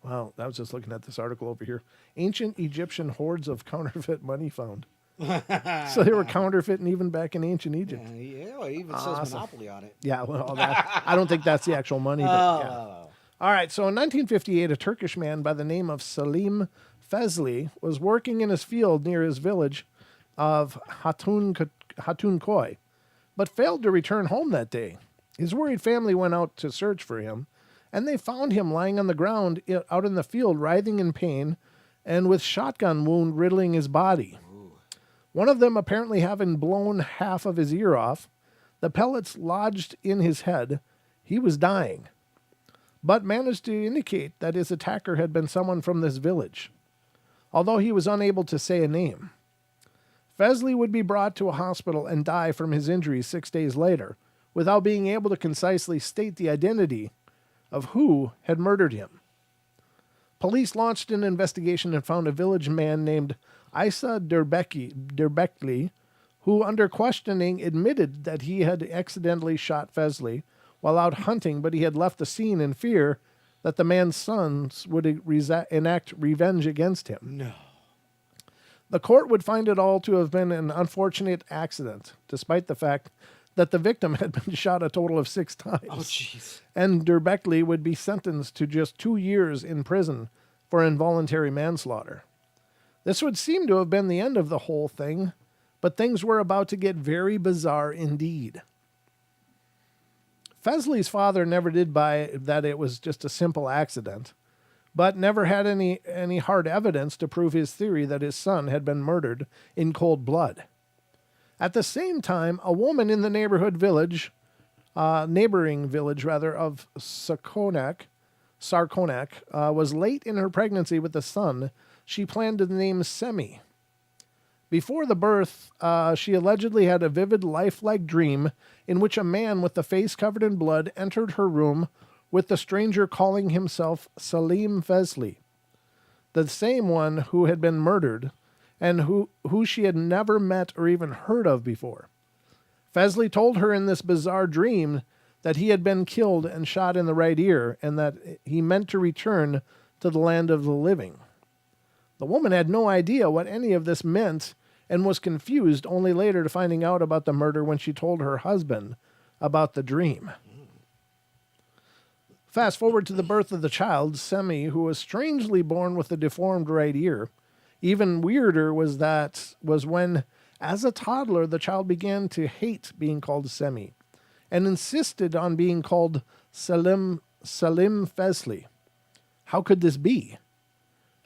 Wow, I was just looking at this article over here. Ancient Egyptian hordes of counterfeit money found. So they were counterfeiting even back in ancient Egypt. Yeah, well, it even says Monopoly on it. Yeah, well, I don't think that's the actual money. But yeah. All right, so in 1958, a Turkish man by the name of Salim Fezli was working in his field near his village of Hatunkoy, but failed to return home that day. His worried family went out to search for him, and they found him lying on the ground out in the field, writhing in pain and with shotgun wound riddling his body. One of them apparently having blown half of his ear off. The pellets lodged in his head. He was dying, but managed to indicate that his attacker had been someone from this village, although he was unable to say a name. Fezli would be brought to a hospital and die from his injuries 6 days later, without being able to concisely state the identity of who had murdered him. Police launched an investigation and found a village man named Isa Derbekli, who, under questioning, admitted that he had accidentally shot Fezli while out hunting, but he had left the scene in fear that the man's sons would enact revenge against him. No. The court would find it all to have been an unfortunate accident, despite the fact that the victim had been shot a total of 6 times. Oh, jeez. And Derbekli would be sentenced to just 2 years in prison for involuntary manslaughter. This would seem to have been the end of the whole thing, but things were about to get very bizarre indeed. Fezli's father never did buy that it was just a simple accident, but never had any hard evidence to prove his theory that his son had been murdered in cold blood. At the same time, a woman in the neighboring village of Sarkonak, was late in her pregnancy with a son she planned to name Semi. Before the birth, she allegedly had a vivid lifelike dream in which a man with the face covered in blood entered her room with the stranger calling himself Salim Fezli, the same one who had been murdered and who she had never met or even heard of before. Fezli told her in this bizarre dream that he had been killed and shot in the right ear and that he meant to return to the land of the living. The woman had no idea what any of this meant and was confused only later to finding out about the murder when she told her husband about the dream. Fast forward to the birth of the child, Semi, who was strangely born with a deformed right ear. Even weirder was when, as a toddler, the child began to hate being called Semi and insisted on being called Salim Fezli. How could this be?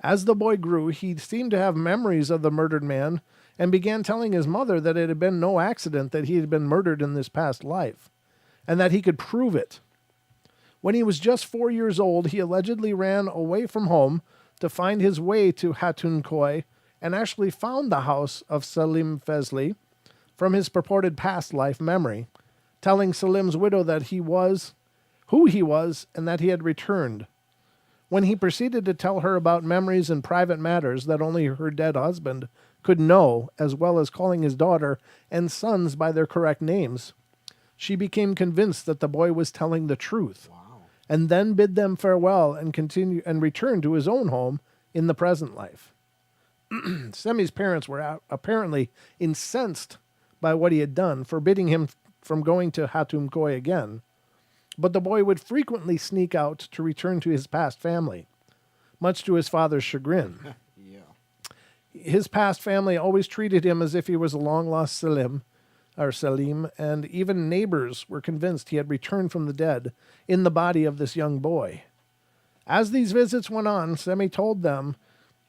As the boy grew, he seemed to have memories of the murdered man and began telling his mother that it had been no accident that he had been murdered in this past life, and that he could prove it. When he was just 4 years old, he allegedly ran away from home to find his way to Hatunkoy and actually found the house of Salim Fezli from his purported past life memory, telling Salim's widow that he was who he was and that he had returned. When he proceeded to tell her about memories and private matters that only her dead husband could know, as well as calling his daughter and sons by their correct names, she became convinced that the boy was telling the truth. Wow. And then bid them farewell and return to his own home in the present life. Semi's parents were apparently incensed by what he had done, forbidding him from going to Hatunkoy again. But the boy would frequently sneak out to return to his past family, much to his father's chagrin. Yeah. His past family always treated him as if he was a long-lost Salim, and even neighbors were convinced he had returned from the dead in the body of this young boy. As these visits went on, Semi told them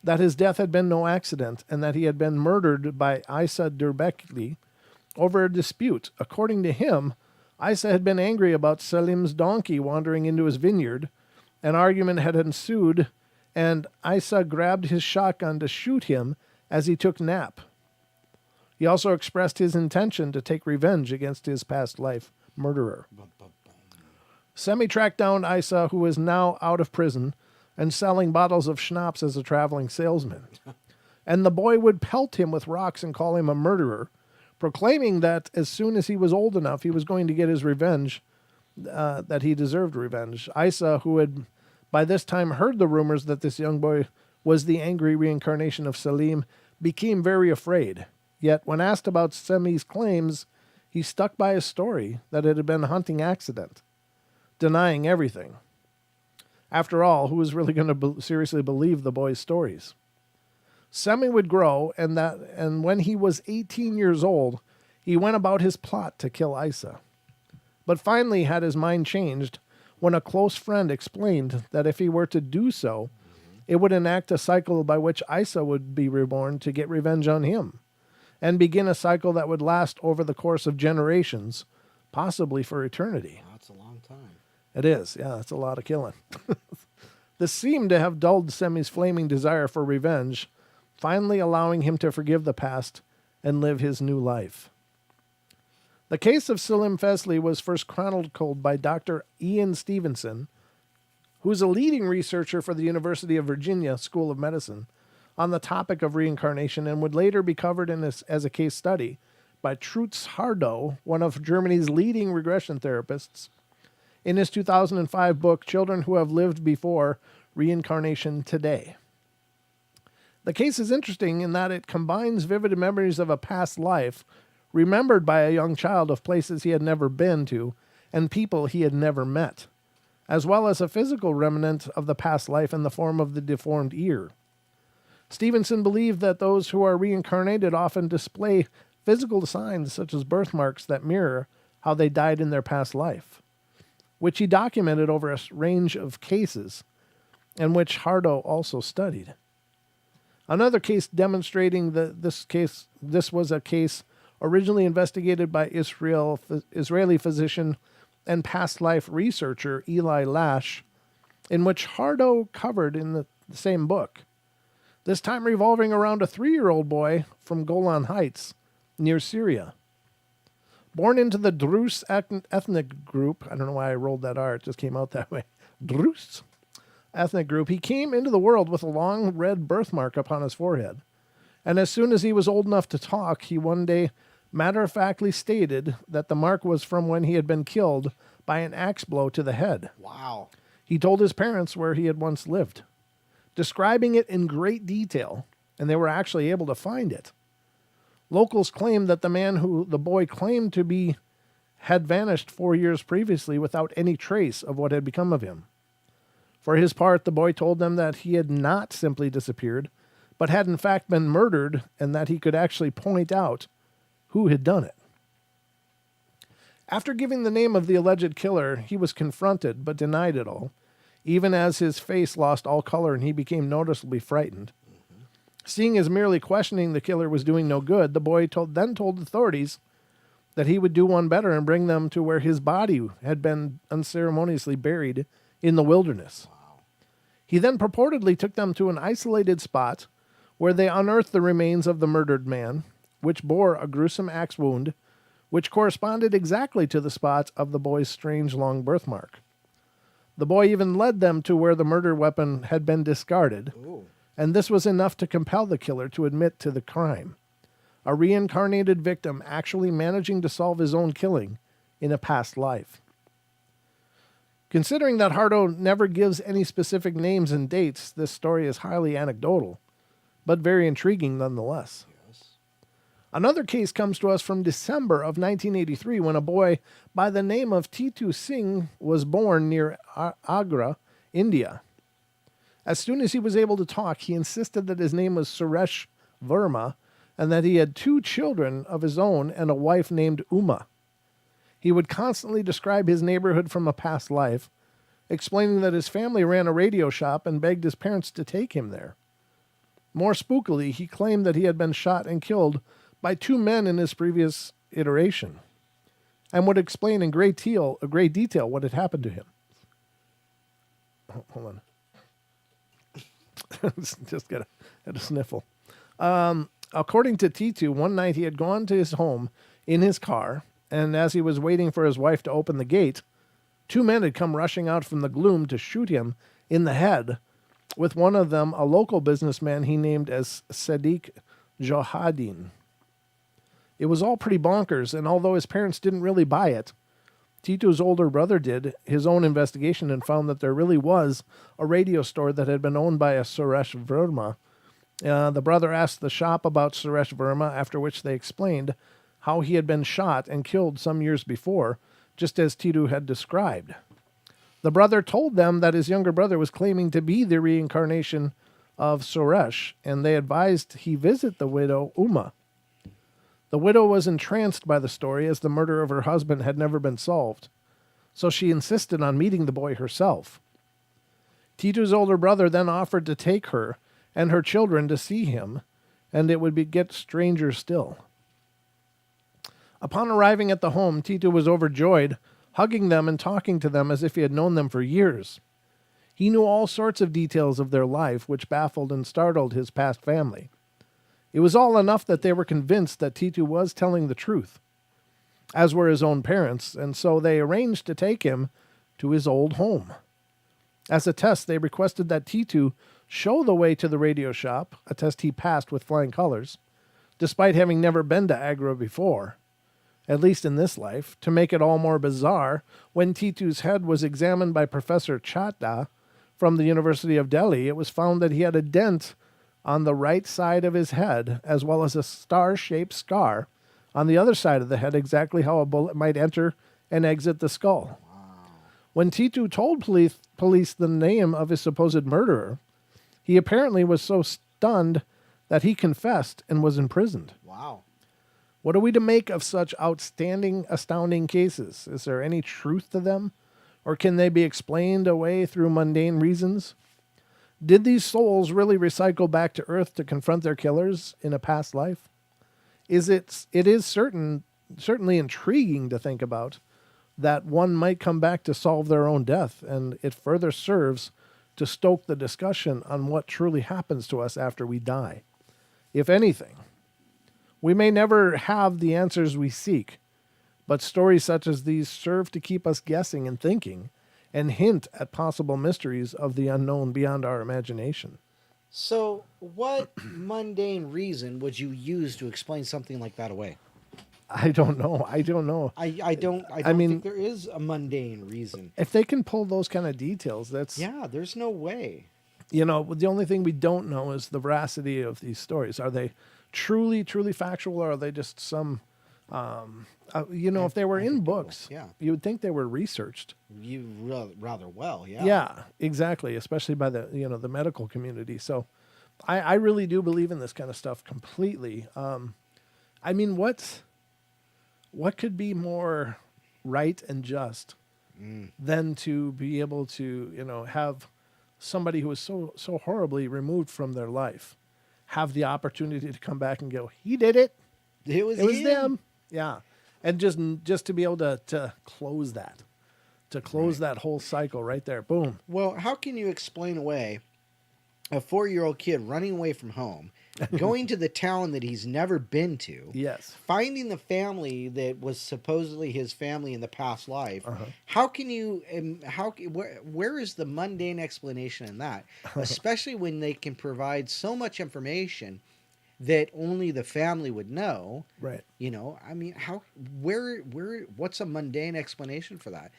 that his death had been no accident and that he had been murdered by Isa Derbekli over a dispute. According to him, Isa had been angry about Salim's donkey wandering into his vineyard. An argument had ensued, and Isa grabbed his shotgun to shoot him as he took nap. He also expressed his intention to take revenge against his past life murderer. Semi tracked down Isa, who is now out of prison and selling bottles of schnapps as a traveling salesman. And the boy would pelt him with rocks and call him a murderer, proclaiming that as soon as he was old enough, he was going to get his revenge, that he deserved revenge. Isa, who had by this time heard the rumors that this young boy was the angry reincarnation of Selim, became very afraid. Yet, when asked about Semi's claims, he stuck by his story that it had been a hunting accident, denying everything. After all, who was really going to seriously believe the boy's stories? Semi would grow, and when he was 18 years old, he went about his plot to kill Isa. But finally had his mind changed when a close friend explained that if he were to do so, it would enact a cycle by which Isa would be reborn to get revenge on him, and begin a cycle that would last over the course of generations, possibly for eternity. That's a long time. It is, yeah, that's a lot of killing. This seemed to have dulled Semi's flaming desire for revenge, finally allowing him to forgive the past and live his new life. The case of Selim Fesley was first chronicled by Dr. Ian Stevenson, who is a leading researcher for the University of Virginia School of Medicine on the topic of reincarnation, and would later be covered as a case study by Trutz Hardow, one of Germany's leading regression therapists, in his 2005 book, Children Who Have Lived Before, Reincarnation Today. The case is interesting in that it combines vivid memories of a past life remembered by a young child of places he had never been to and people he had never met, as well as a physical remnant of the past life in the form of the deformed ear. Stevenson believed that those who are reincarnated often display physical signs such as birthmarks that mirror how they died in their past life, which he documented over a range of cases, and which Hardow also studied. Another case demonstrating this was a case originally investigated by Israeli physician and past life researcher Eli Lash, in which Hardow covered in the same book, this time revolving around a 3-year-old boy from Golan Heights, near Syria. Born into the Druze ethnic group, I don't know why I rolled that R, it just came out that way, Druze ethnic group, he came into the world with a long red birthmark upon his forehead. And as soon as he was old enough to talk, he one day matter-of-factly stated that the mark was from when he had been killed by an axe blow to the head. Wow. He told his parents where he had once lived, describing it in great detail, and they were actually able to find it. Locals claimed that the man who the boy claimed to be had vanished 4 years previously without any trace of what had become of him. For his part, the boy told them that he had not simply disappeared, but had in fact been murdered, and that he could actually point out who had done it. After giving the name of the alleged killer, he was confronted but denied it all, even as his face lost all color and he became noticeably frightened. Seeing as merely questioning the killer was doing no good, the boy then told authorities that he would do one better and bring them to where his body had been unceremoniously buried in the wilderness. Wow. He then purportedly took them to an isolated spot where they unearthed the remains of the murdered man, which bore a gruesome axe wound, which corresponded exactly to the spot of the boy's strange long birthmark. The boy even led them to where the murder weapon had been discarded, Ooh. and this was enough to compel the killer to admit to the crime. A reincarnated victim actually managing to solve his own killing in a past life. Considering that Hardow never gives any specific names and dates, this story is highly anecdotal, but very intriguing nonetheless. Yes. Another case comes to us from December of 1983 when a boy by the name of Titu Singh was born near Agra, India. As soon as he was able to talk, he insisted that his name was Suresh Verma and that he had 2 children of his own and a wife named Uma. He would constantly describe his neighborhood from a past life, explaining that his family ran a radio shop and begged his parents to take him there. More spookily, he claimed that he had been shot and killed by 2 men in his previous iteration, and would explain in great detail what had happened to him. Hold on. Just had a sniffle. According to Titu, one night he had gone to his home in his car, and as he was waiting for his wife to open the gate, 2 men had come rushing out from the gloom to shoot him in the head, with one of them a local businessman he named as Sadiq Johadin. It was all pretty bonkers, and although his parents didn't really buy it, Tito's older brother did his own investigation and found that there really was a radio store that had been owned by a Suresh Verma. The brother asked the shop about Suresh Verma, after which they explained how he had been shot and killed some years before, just as Tito had described. The brother told them that his younger brother was claiming to be the reincarnation of Suresh, and they advised he visit the widow Uma. The widow was entranced by the story, as the murder of her husband had never been solved, so she insisted on meeting the boy herself. Tito's older brother then offered to take her and her children to see him, and it would get stranger still. Upon arriving at the home, Tito was overjoyed, hugging them and talking to them as if he had known them for years. He knew all sorts of details of their life, which baffled and startled his past family. It was all enough that they were convinced that Tito was telling the truth, as were his own parents, and so they arranged to take him to his old home. As a test, they requested that Tito show the way to the radio shop, a test he passed with flying colors, despite having never been to Agra before, at least in this life. To make it all more bizarre, when Tito's head was examined by Professor Chadha from the University of Delhi, it was found that he had a dent on the right side of his head, as well as a star-shaped scar on the other side of the head, exactly how a bullet might enter and exit the skull. When Tito told police the name of his supposed murderer, he apparently was so stunned that he confessed and was imprisoned. Wow. What are we to make of such astounding cases? Is there any truth to them? Or can they be explained away through mundane reasons? Did these souls really recycle back to Earth to confront their killers in a past life? It is certainly intriguing to think about that one might come back to solve their own death, and it further serves to stoke the discussion on what truly happens to us after we die. If anything, we may never have the answers we seek, but stories such as these serve to keep us guessing and thinking, and hint at possible mysteries of the unknown beyond our imagination. So, what mundane reason would you use to explain something like that away? I don't know. I don't think there is a mundane reason. If they can pull those kind of details, There's no way. The only thing we don't know is the veracity of these stories. Are they truly factual, or are they just some, if they were in books, you would think they were researched. Rather well, yeah. Yeah, exactly, especially by the medical community. So I really do believe in this kind of stuff completely. What could be more right and just than to be able to, have somebody who is so horribly removed from their life have the opportunity to come back and go, he did it. It was them. Yeah. And just to be able to close that. To close that whole cycle right there. Boom. Well, how can you explain away a 4-year-old kid running away from home, going to the town that he's never been to, yes, finding the family that was supposedly his family in the past life? Uh-huh. How can you? Where is the mundane explanation in that? Especially when they can provide so much information that only the family would know. Right. What's a mundane explanation for that?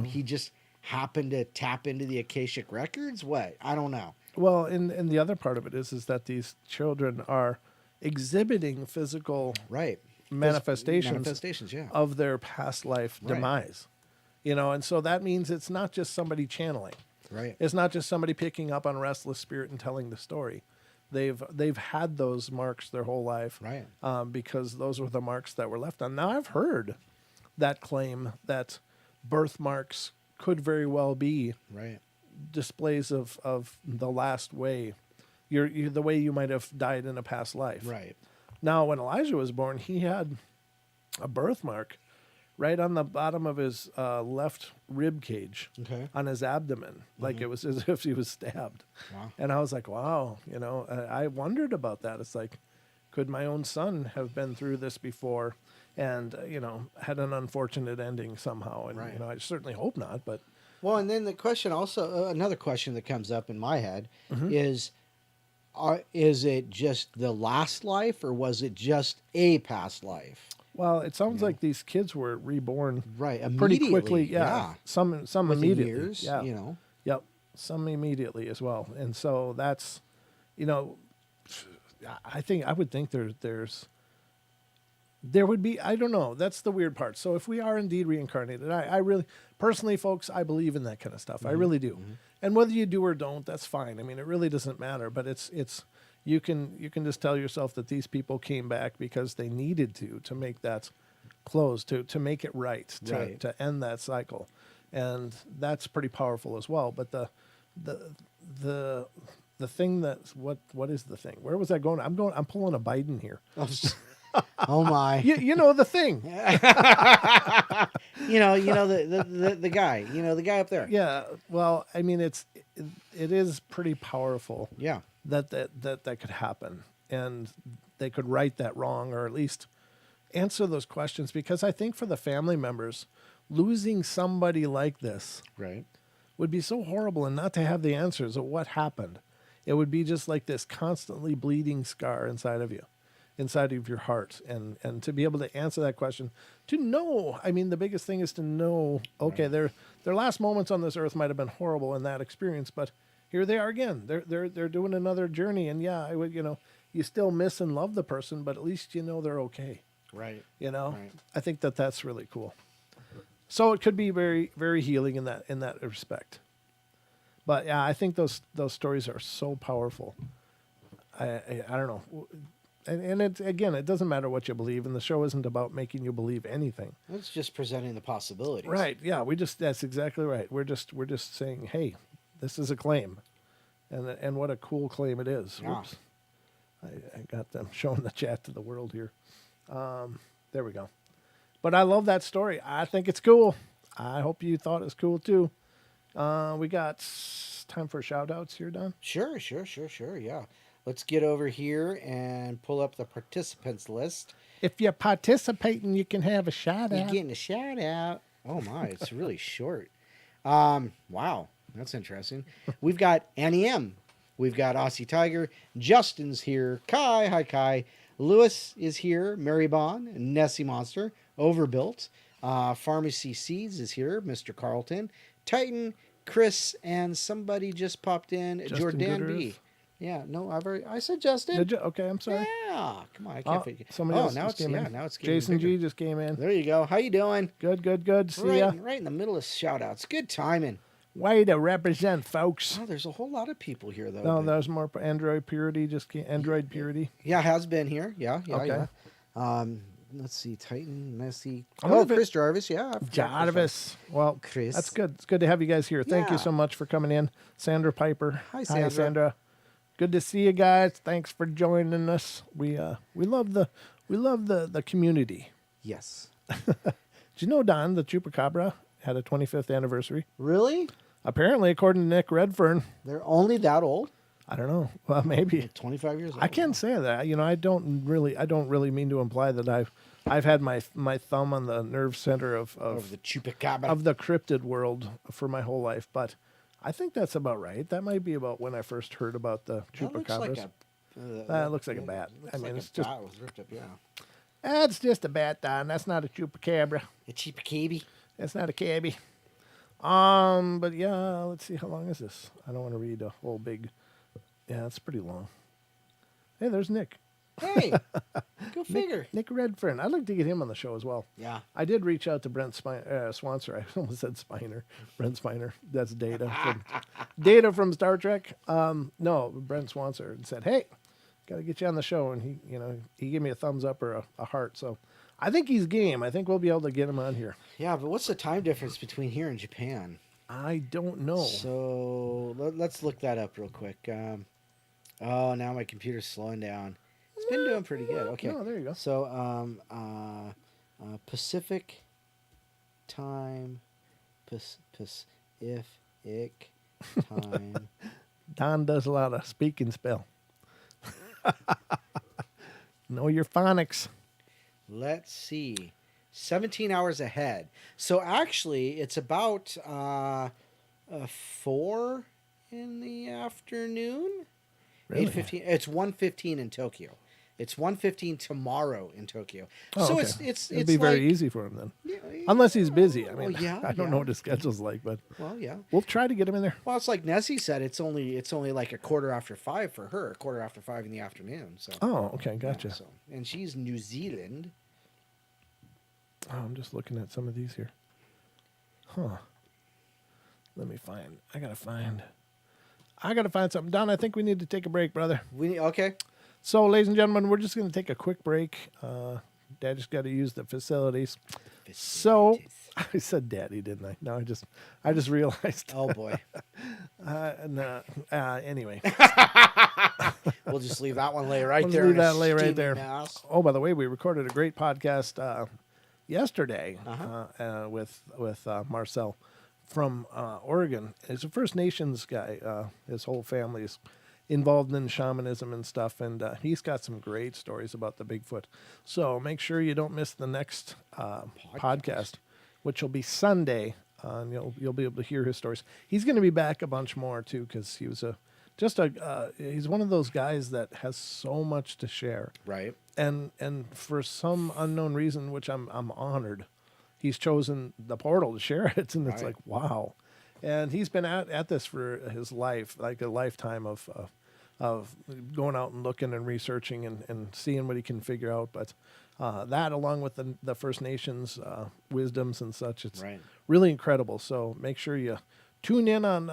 He just happened to tap into the Akashic records. What? I don't know. Well, and the other part of it is that these children are exhibiting physical manifestations of their past life demise. And so that means it's not just somebody channeling. Right. It's not just somebody picking up on a restless spirit and telling the story. They've had those marks their whole life, right? Because those were the marks that were left on. Now, I've heard that claim that birthmarks could very well be displays of the last way, the way you might have died in a past life. Right. Now, when Elijah was born, he had a birthmark right on the bottom of his left rib cage, on his abdomen, like it was as if he was stabbed. Wow. And I was like, wow, I wondered about that. It's like, could my own son have been through this before and, had an unfortunate ending somehow? And, I certainly hope not, but. Well, and then the question also, another question that comes up in my head is, is it just the last life, or was it just a past life? Well, it sounds like these kids were reborn Right, pretty immediately. quickly. Yeah, some Within immediately. years, Yeah, you know. yep, some immediately as well. And so that's, you know, I would think there would be, I don't know. That's the weird part. So if we are indeed reincarnated, I really, personally, folks, I believe in that kind of stuff. I really do. And whether you do or don't, that's fine. I mean, it really doesn't matter. But it's you can just tell yourself that these people came back because they needed to make that close, to make it right, to end that cycle, and that's pretty powerful as well. But the thing that's what is the thing? Where was that going? I'm pulling a Biden here. Oh my! You know the thing. you know the guy. You know the guy up there. Yeah. Well, I mean, it is pretty powerful. Yeah. That could happen, and they could right that wrong, or at least answer those questions. Because I think for the family members, losing somebody like this Right. would be so horrible, and not to have the answers of what happened, it would be just like this constantly bleeding scar inside of you, inside of your heart, and to be able to answer that question, to know. I mean, the biggest thing is to know. Okay, their last moments on this earth might have been horrible in that experience, but here they are again. They're doing another journey, and yeah, I would, you still miss and love the person, but at least you know they're okay. Right. Right. I think that's really cool. So it could be very, very healing in that respect. But yeah, I think those stories are so powerful. I don't know, and it doesn't matter what you believe, and the show isn't about making you believe anything. It's just presenting the possibilities. Right. Yeah. That's exactly right. We're just saying, hey, this is a claim, and what a cool claim it is. Yeah. Oops. I got them showing the chat to the world here. There we go. But I love that story. I think it's cool. I hope you thought it was cool too. We got time for shout outs here, Don. Sure. Yeah. Let's get over here and pull up the participants list. If you're participating, you can have a shout You're out. getting a shout out. Oh my, it's really short. Wow, that's interesting. We've got Annie M. We've got Aussie Tiger. Justin's here. Kai, hi Kai. Lewis is here. Mary Bond, Nessie Monster, Overbuilt. Pharmacy Seeds is here. Mr. Carlton, Titan, Chris, and somebody just popped in. Justin Jordan Goodearth. B. Yeah, no, I said Justin. Did you? Okay, I'm sorry. Yeah, come on, I can't figure. Somebody else now just it's came in. now it's getting Jason bigger. G just came in. There you go. How you doing? Good. See ya. Right in the middle of shout outs. Good timing. Way to represent, folks. Oh, there's a whole lot of people here though. No, but- there's more. Android Purity just came. Android Purity. Yeah, has been here. Yeah. Okay. Let's see, Titan, Nessie. I wonder Oh, if it- Chris Jarvis. Yeah, I forgot Jarvis. Well, Chris. that's good. It's good to have you guys here. Thank you Yeah. so much for coming in. Sandra Piper. Hi, Sandra. Good to see you guys. Thanks for joining us. We love the community. Yes. Did you know, Don, the Chupacabra had a 25th anniversary? Really? Apparently, according to Nick Redfern. They're only that old? I don't know. Well, maybe. 25 years old. I can't say that. I don't really mean to imply that I've had my thumb on the nerve center of the Chupacabra. of the cryptid world for my whole life, but I think that's about right. That might be about when I first heard about the chupacabras. That looks like a bat. I mean, it's just bat was ripped up. Yeah. that's just a bat, Don. That's not a chupacabra. A Chupacabra. That's not a cabbie. But yeah, let's see. How long is this? I don't want to read a whole big. Yeah, it's pretty long. Hey, there's Nick. Hey, go figure. Nick Redfern. I'd like to get him on the show as well. Yeah. I did reach out to Brent Swanser. I almost said Spiner. Brent Spiner. That's Data from Star Trek. No, Brent Swanser, and said, "Hey, got to get you on the show." And he gave me a thumbs up or a heart. So I think he's game. I think we'll be able to get him on here. Yeah, but what's the time difference between here and Japan? I don't know. So let's look that up real quick. Oh, now my computer's slowing down. It's been doing pretty good. Okay. Oh, there you go. So, Pacific time, Pacific time. Don does a lot of speak and spell. Know your phonics. Let's see, 17 hours ahead. So actually, it's about 4 in the afternoon Really? 8:15. It's 1:15 in Tokyo. It's 1:15 tomorrow in Tokyo. Oh, So okay. it's It'd be very like, easy for him then. Yeah, Unless he's busy. I mean, yeah, I don't know what his schedule's like, but Well, yeah. we'll try to get him in there. Well, it's like Nessie said. It's only like a 5:15 for her. 5:15 in the afternoon. So. Oh, okay, gotcha. Yeah, so, and she's New Zealand. Oh, I'm just looking at some of these here. Huh. Let me find. I gotta find something. Don, I think we need to take a break, brother. Okay. So, ladies and gentlemen, we're just going to take a quick break. Dad just got to use the facilities. So, I said daddy, didn't I? No, I just realized. Oh boy. Anyway. We'll just leave that one lay right We'll there. leave in a that lay right steaming there. mass. Oh, by the way, we recorded a great podcast yesterday with Marcel from Oregon. He's a First Nations guy. His whole family is involved in shamanism and stuff, and he's got some great stories about the Bigfoot. So make sure you don't miss the next podcast, which will be Sunday. And you'll be able to hear his stories. He's going to be back a bunch more too, because he was he's one of those guys that has so much to share. Right. And for some unknown reason, which I'm honored, he's chosen the portal to share it, and it's Right. like, wow. And he's been at this for his life, like a lifetime of going out and looking and researching and seeing what he can figure out. But that, along with the First Nations wisdoms and such, it's Right. really incredible. So make sure you tune in on,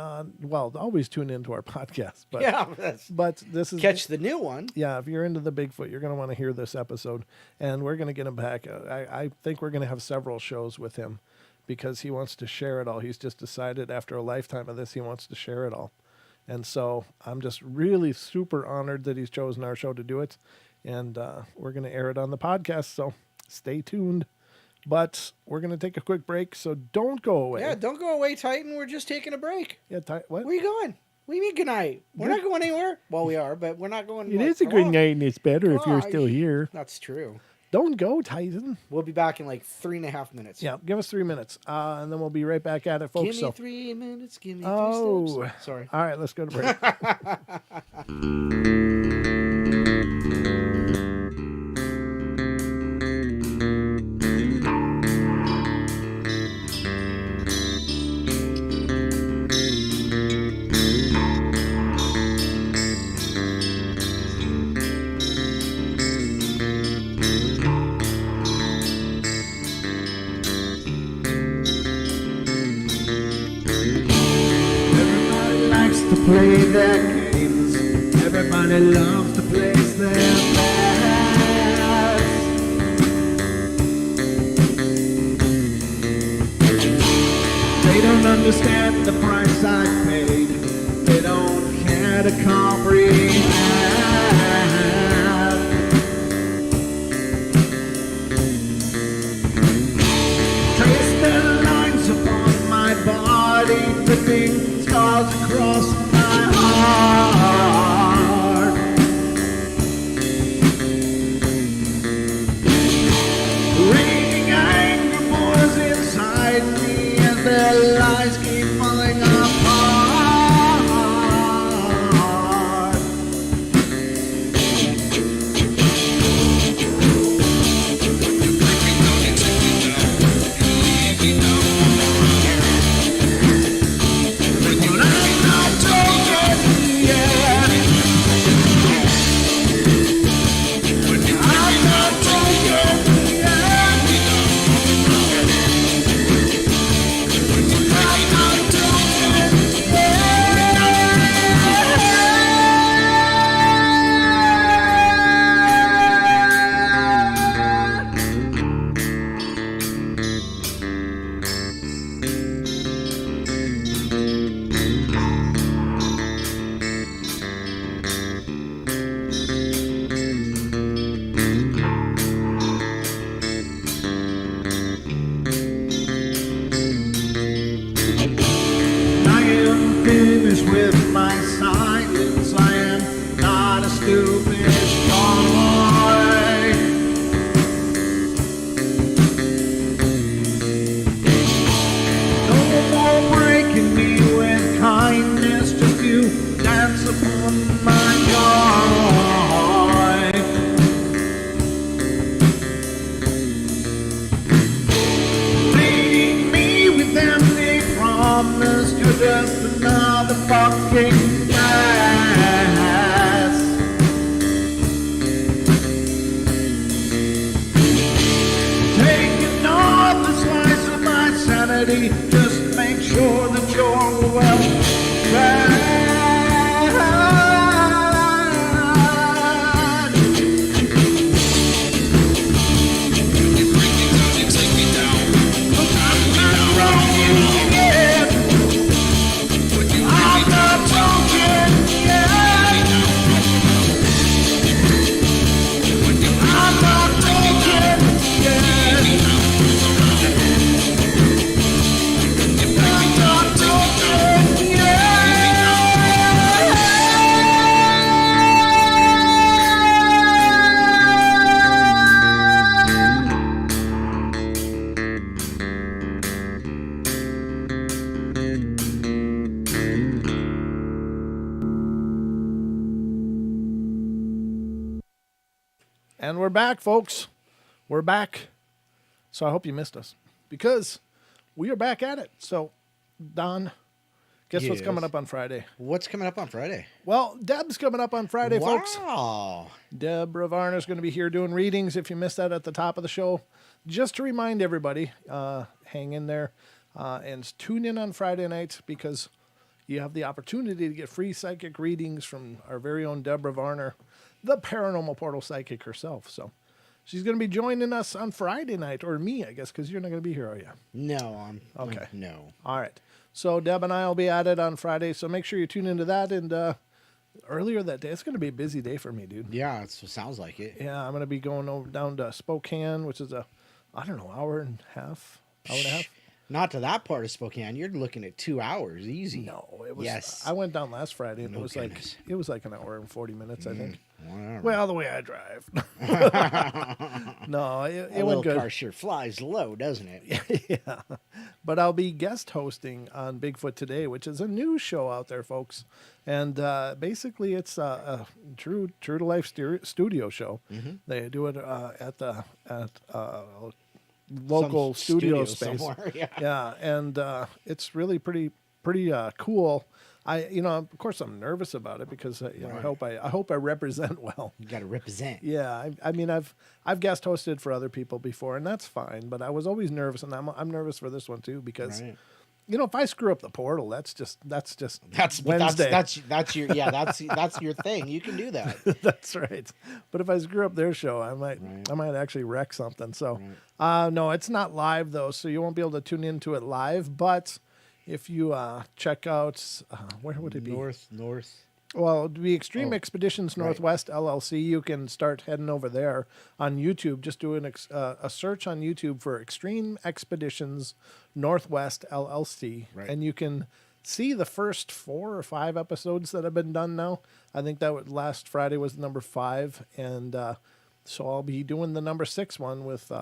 always tune into our podcast. But, Yeah. but this is Catch the new one. yeah, if you're into the Bigfoot, you're going to want to hear this episode, and we're going to get him back. I think we're going to have several shows with him because he wants to share it all. He's just decided after a lifetime of this, he wants to share it all. And so I'm just really super honored that he's chosen our show to do it, and we're going to air it on the podcast, so stay tuned. But we're going to take a quick break, so don't go away. Yeah, don't go away, Titan. We're just taking a break. Yeah, what? Where are you going? What do you mean good night? We're not going anywhere. Well, we are, but we're not going. It like, is a good long. night, and it's better if you're Gosh. still here. That's true. Don't go, Titan. We'll be back in like 3.5 minutes. Yeah, give us 3 minutes, and then we'll be right back at it, folks. Give me So 3 minutes. Give me 3 Oh. steps. Sorry. all right, let's go to break. Everybody likes to play their games. Everybody loves to place their bets. They don't understand the price I paid. They don't care to comprehend. Twisted lines upon my body, dripping scars across my heart. Raging anger pours inside me as their lies keep falling apart. ready. Just make sure that you're well fed. And we're back, folks. We're back. So I hope you missed us because we are back at it. So, Don, guess what's Yes. coming up on Friday? What's coming up on Friday? Well, Deb's coming up on Friday, folks. Wow. Deb Ravarner's going to be here doing readings. If you missed that at the top of the show, just to remind everybody, hang in there and tune in on Friday night because you have the opportunity to get free psychic readings from our very own Deborah Varner, the Paranormal Portal psychic herself. So she's going to be joining us on Friday night, or me, I guess, because you're not going to be here, are you? No, I'm Okay. No. All right. So Deb and I will be at it on Friday. So make sure you tune into that. And earlier that day, it's going to be a busy day for me, dude. Yeah, it sounds like it. Yeah, I'm going to be going over down to Spokane, which is hour and a half. Not to that part of Spokane. You're looking at 2 hours easy. No, it was. Yes. I went down last Friday, and No it was goodness. like an hour and 40 minutes, I think. Whatever. Well, the way I drive. No, it a little went good. car sure flies low, doesn't it? Yeah, but I'll be guest hosting on Bigfoot Today, which is a news show out there, folks. And basically, it's a true to life studio show. Mm-hmm. They do it at local studio space. somewhere, yeah. Yeah, and it's really pretty cool. Of course, I'm nervous about it because Right. I hope I represent well. You got to represent. Yeah, I mean, I've guest hosted for other people before, and that's fine. But I was always nervous, and I'm nervous for this one too because, Right. if I screw up the portal, that's just That's Wednesday. that's your that's your thing. You can do that. That's right. But if I screw up their show, I might actually wreck something. So, no, it's not live though, so you won't be able to tune into it live. But if you check out, where would it be? North. Well, it would be Extreme Oh, Expeditions right. Northwest LLC. You can start heading over there on YouTube. Just do a search on YouTube for Extreme Expeditions Northwest LLC, Right. and you can see the first 4 or 5 episodes that have been done now. I think that last Friday was number 5, and so I'll be doing the number 6 one with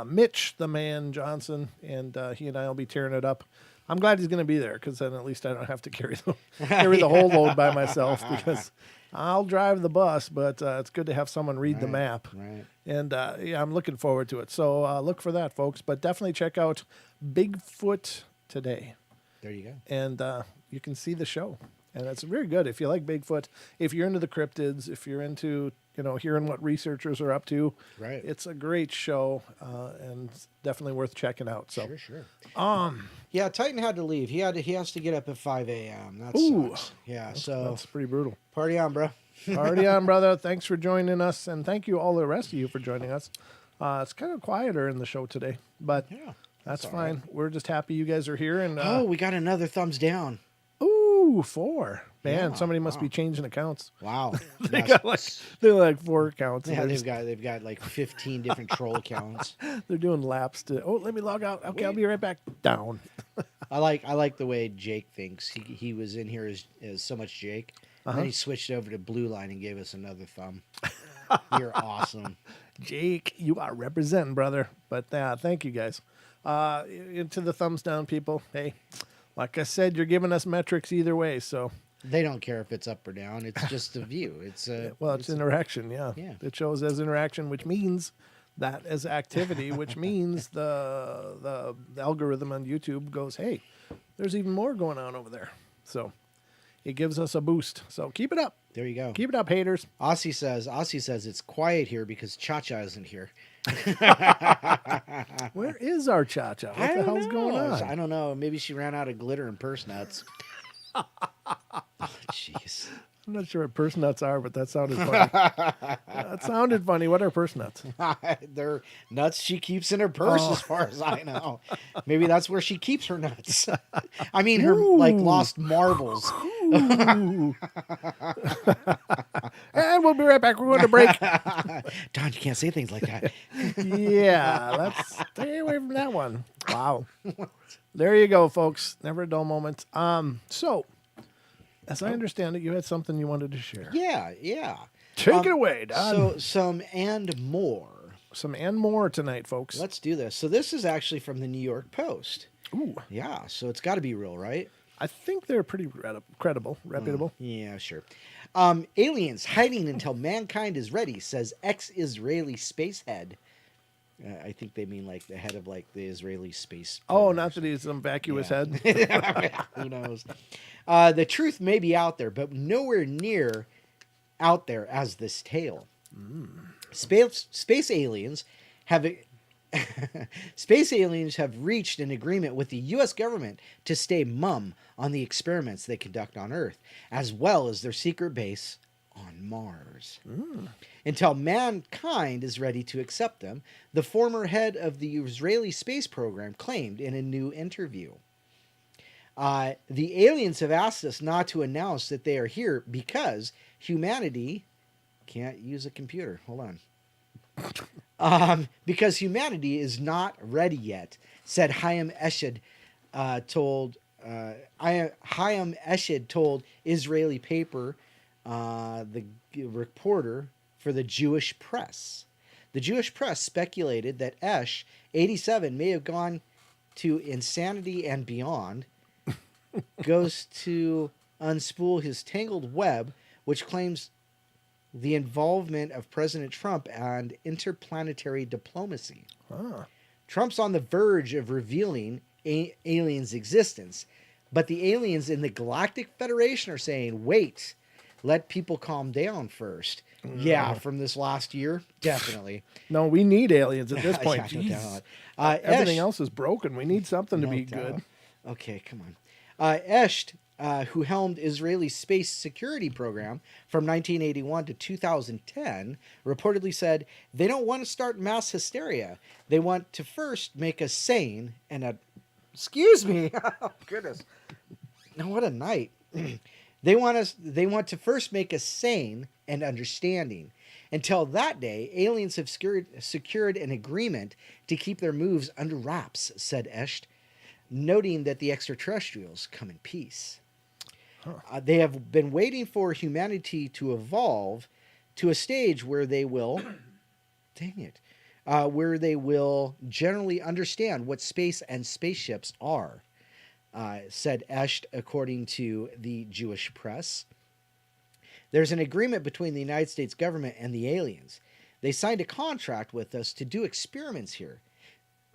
Mitch the Man Johnson, and he and I will be tearing it up. I'm glad he's going to be there because then at least I don't have to carry the whole load by myself because I'll drive the bus, but it's good to have someone read the map. Right. And I'm looking forward to it. So look for that, folks. But definitely check out Bigfoot Today, There you go. and you can see the show. And it's very good if you like Bigfoot, if you're into the cryptids, if you're into hearing what researchers are up to. Right. It's a great show and it's definitely worth checking out. So Sure. Yeah, Titan had to leave. He has to get up at 5 a.m. That Ooh. sucks. Yeah, so that's pretty brutal. party on, bro. Party on, brother. Thanks for joining us, and thank you all the rest of you for joining us. It's kind of quieter in the show today, but Yeah, that's all fine. right. We're just happy you guys are here. And Oh, we got another thumbs down. ooh, 4. Man, Yeah, somebody must wow. be changing accounts. Wow. They got like 4 accounts. yeah, and they've got like 15 different troll accounts. they're doing laps to. Oh, let me log out. Okay, I'll be right back. Down. I like the way Jake thinks. He was in here as so much Jake. And then he switched over to Blue Line and gave us another thumb. You're awesome. Jake, you are representing, brother. But thank you guys. Into the thumbs down, people. Hey, like I said, you're giving us metrics either way. So, They don't care if it's up or down. It's just a view. It's it's interaction. Yeah. Yeah. It shows as interaction, which means that as activity, which means the algorithm on YouTube goes, hey, there's even more going on over there. So it gives us a boost. So keep it up. There you go. Keep it up, haters. Aussie says it's quiet here because Cha-Cha isn't here. Where is our Cha-Cha? What the hell's going on? I don't know. Maybe she ran out of glitter and purse nuts. Oh, jeez. I'm not sure what purse nuts are, but that sounded funny. That sounded funny. What are purse nuts? They're nuts she keeps in her purse, as far as I know. Maybe that's where she keeps her nuts. I mean, her like lost marbles. And we'll be right back. We're going to break. Don, you can't say things like that. Yeah, let's stay away from that one. Wow. There you go, folks. Never a dull moment. So, as I understand it, you had something you wanted to share. Yeah. Take it away, Don. So, some and more. Some and more tonight, folks. Let's do this. So, this is actually from the New York Post. Ooh. Yeah, so it's got to be real, right? I think they're pretty credible, reputable. Yeah, sure. Aliens hiding until mankind is ready, says ex-Israeli space head. I think they mean like the head of like the Israeli space. Oh, not that he's some vacuous head. Who knows? The truth may be out there, but nowhere near out there as this tale. Space aliens have reached an agreement with the U.S. government to stay mum on the experiments they conduct on Earth, as well as their secret base on Mars. Until mankind is ready to accept them, the former head of the Israeli space program claimed in a new interview. The aliens have asked us not to announce that they are here because humanity can't use a computer. Hold on. Because humanity is not ready yet, said Chaim Eshed told Israeli paper, the reporter for the Jewish press. The Jewish press speculated that Esh, 87, may have gone to insanity and beyond, goes to unspool his tangled web, which claims the involvement of President Trump and interplanetary diplomacy. Trump's on the verge of revealing aliens' existence, but the aliens in the Galactic Federation are saying, wait, let people calm down first. Yeah, from this last year, definitely. No, we need aliens at this point. Yeah, Jeez. Everything else is broken. We need something to be good. Okay, come on. Eshed, who helmed Israeli space security program from 1981 to 2010, reportedly said they don't want to start mass hysteria. They want to first make us sane and excuse me. Oh, goodness. Now, what a night. They want to first make us sane and understanding. Until that day, aliens have secured an agreement to keep their moves under wraps, said Eshed, noting that the extraterrestrials come in peace. They have been waiting for humanity to evolve to a stage where they will, where they will generally understand what space and spaceships are, said Eshed, according to the Jewish press. There's an agreement between the United States government and the aliens. They signed a contract with us to do experiments here.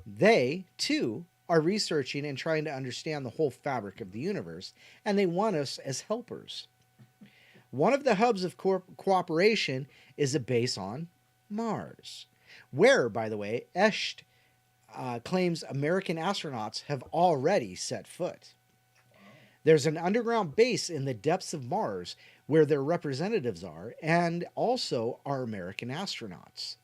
They, too, are researching and trying to understand the whole fabric of the universe, and they want us as helpers. One of the hubs of cooperation is a base on Mars, where, by the way, Eshed claims American astronauts have already set foot. There's an underground base in the depths of Mars where their representatives are, and also are American astronauts.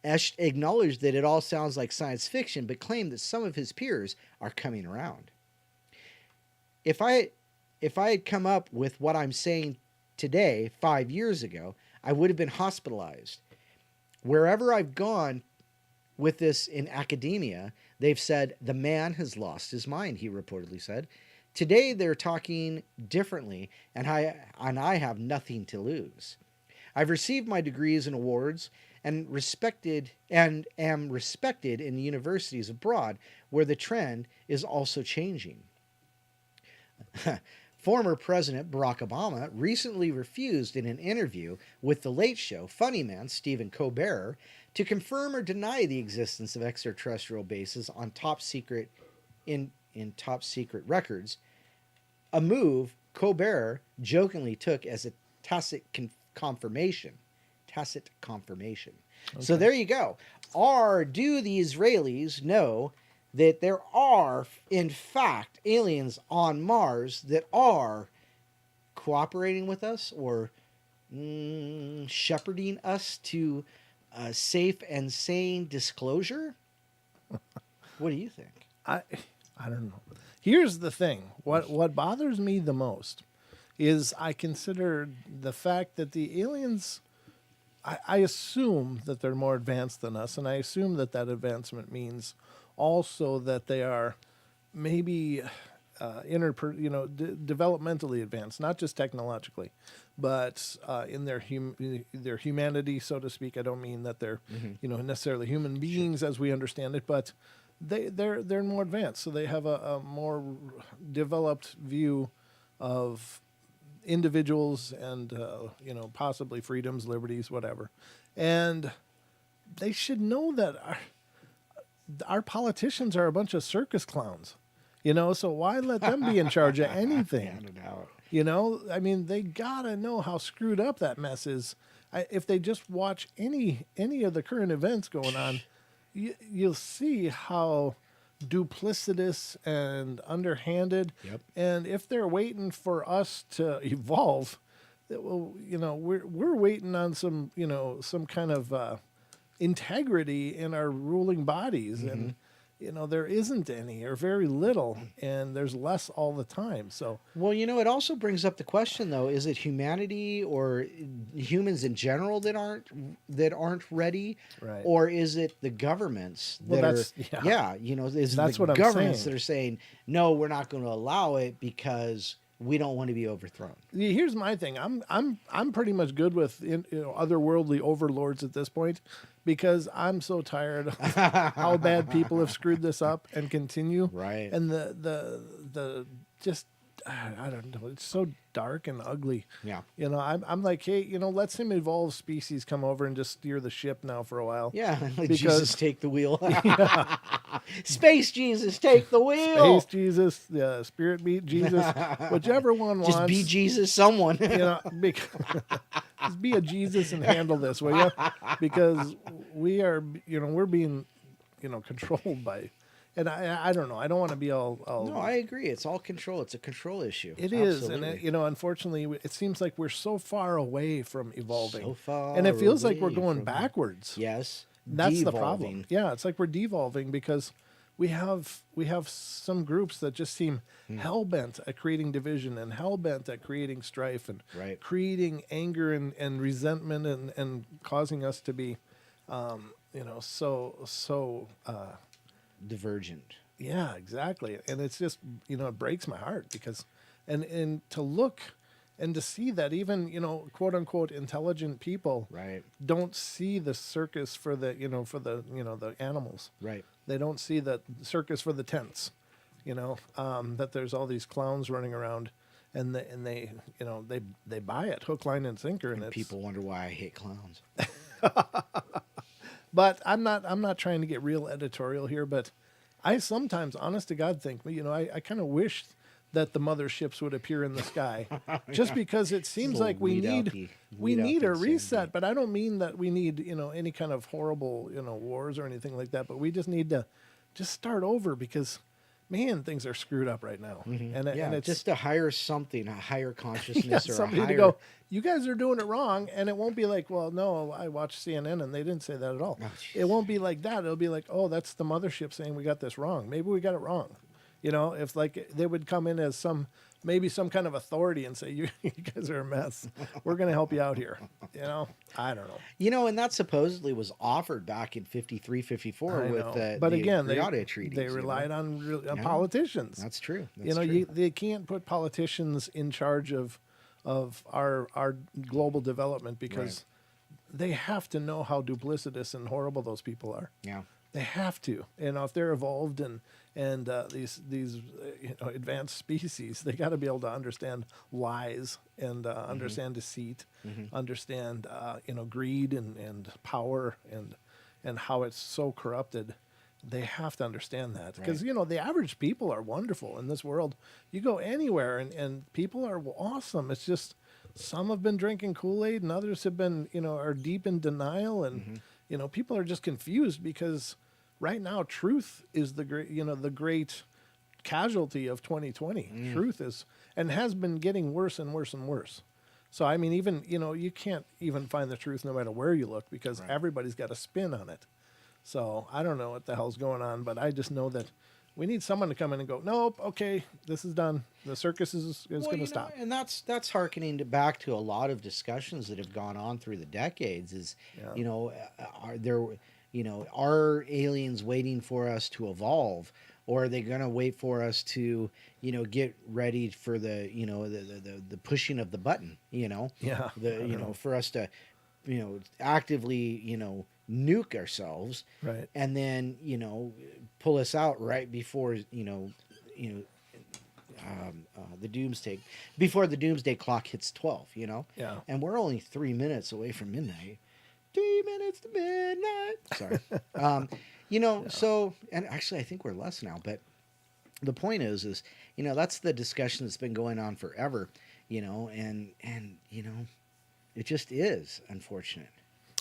Eshed acknowledged that it all sounds like science fiction, but claimed that some of his peers are coming around. If I had come up with what I'm saying today 5 years ago, I would have been hospitalized. Wherever I've gone with this in academia, they've said the man has lost his mind, he reportedly said. Today they're talking differently, and I have nothing to lose. I've received my degrees and awards and am respected in universities abroad where the trend is also changing. Former President Barack Obama recently refused in an interview with The Late Show funny man Stephen Colbert to confirm or deny the existence of extraterrestrial bases on top secret top secret records, a move Colbert jokingly took as a confirmation. Tacit confirmation. So there you go. Do the Israelis know that there are, in fact, aliens on Mars that are cooperating with us or shepherding us to safe and sane disclosure? What do you think? I don't know. Here's the thing. What bothers me the most is I consider the fact that the aliens, I assume that they're more advanced than us, and I assume that advancement means also that they are maybe developmentally advanced, not just technologically, but in their humanity, so to speak. I don't mean that they're necessarily human beings as we understand it, but they're more advanced, so they have a more developed view of individuals and possibly freedoms, liberties, whatever. And they should know that our politicians are a bunch of circus clowns, so why let them be in charge of anything? I mean, they gotta know how screwed up that mess is. If they just watch any of the current events going on, you'll see how duplicitous and underhanded. Yep. And if they're waiting for us to evolve, we're waiting on some kind of integrity in our ruling bodies, and there isn't any or very little, and there's less all the time. So, well, it also brings up the question, though: is it humanity or humans in general that aren't ready, right, or is it the governments that that's the what I'm governments saying. that are saying no, we're not going to allow it because we don't want to be overthrown? Here's my thing. I'm pretty much good with otherworldly overlords at this point, because I'm so tired of how bad people have screwed this up and continue. Right. And the just I don't know. It's so dark and ugly. Yeah. I'm like, hey, let's some evolved species come over and just steer the ship now for a while. Yeah. Like Because- Jesus, take the wheel. Space Jesus, take the wheel. Space Jesus, Spirit Meat Jesus, whichever one wants. Just be Jesus, someone. Just be a Jesus and handle this, will you? Because we are, we're being, controlled by, and I don't know. I don't want to be all. No, I agree. It's all control. It's a control issue. It is, and Absolutely. unfortunately, it seems like we're so far away from evolving, So far and it feels like we're away going from- backwards. Yes. That's the Devolving. problem. Yeah, it's like we're devolving because we have some groups that just seem hell bent at creating division and hell bent at creating strife and Right. creating anger and resentment and causing us to be, so Divergent. yeah, exactly. And it's just it breaks my heart because, and to look and to see that even quote unquote intelligent people Right. don't see the circus for the the animals. Right. They don't see the circus for the tents, that there's all these clowns running around, and they buy it hook, line, and sinker, and it's, People wonder why I hate clowns. But I'm not trying to get real editorial here, but I sometimes, honest to God, think I kind of wish that the motherships would appear in the sky, just because it seems like we need a reset. But I don't mean that we need any kind of horrible wars or anything like that. But we just need to just start over because, man, things are screwed up right now. And it's just to hire something, a higher consciousness or somebody a higher... to go, you guys are doing it wrong, and it won't be like, well, no, I watched CNN and they didn't say that at all. Oh, It won't be like that. It'll be like, oh, that's the mothership saying we got this wrong. Maybe we got it wrong. If like they would come in as some kind of authority and say, you guys are a mess. We're going to help you out here. I don't know. And that supposedly was offered back in 53, 54 I with know. But again, Riyadh treaties. they relied on politicians. That's true. They can't put politicians in charge of our global development because they have to know how duplicitous and horrible those people are. Yeah. They have to. If they're evolved and these advanced species, they got to be able to understand lies and understand deceit, understand greed and power and how it's so corrupted. They have to understand that because the average people are wonderful in this world. You go anywhere and people are awesome. It's just some have been drinking Kool-Aid and others have been, are deep in denial. And, people are just confused because right now truth is the great casualty of 2020. Truth is, and has been getting worse and worse and worse. So, I mean, even, you can't even find the truth no matter where you look because everybody's got a spin on it. So I don't know what the hell's going on, but I just know that we need someone to come in and go, nope, okay, this is done. The circus is going to stop. And that's hearkening back to a lot of discussions that have gone on through the decades. Is are there, are aliens waiting for us to evolve, or are they going to wait for us to, get ready for the, the pushing of the button, for us to, actively, nuke ourselves, right? And then, pull us out right before, the doomsday clock hits 12, Yeah. And we're only 3 minutes away from midnight. 3 minutes to midnight. Sorry. So, and actually I think we're less now, but the point is, that's the discussion that's been going on forever, and it just is unfortunate.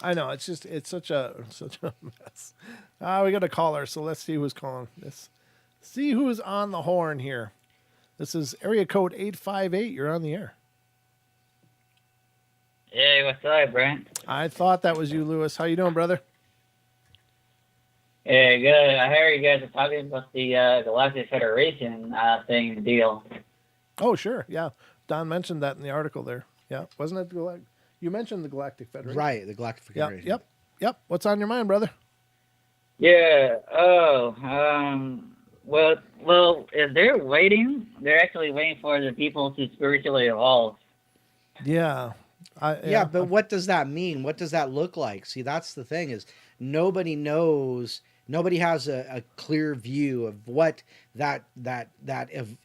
I know it's such a mess. We got a caller, so let's see who's calling. Let's see who's on the horn here. This is area code 858. You're on the air. Hey, what's up, Brent? I thought that was you, Lewis. How you doing, brother? Hey, good. I heard you guys are talking about the Galactic Federation thing deal. Oh, sure. Yeah. Don mentioned that in the article there. Yeah. Wasn't it you mentioned the Galactic Federation? Right, the Galactic Federation. Yep. What's on your mind, brother? Yeah. Well, if they're actually waiting for the people to spiritually evolve. Yeah. But what does that mean? What does that look like? See, that's the thing is nobody knows. Nobody has a clear view of what that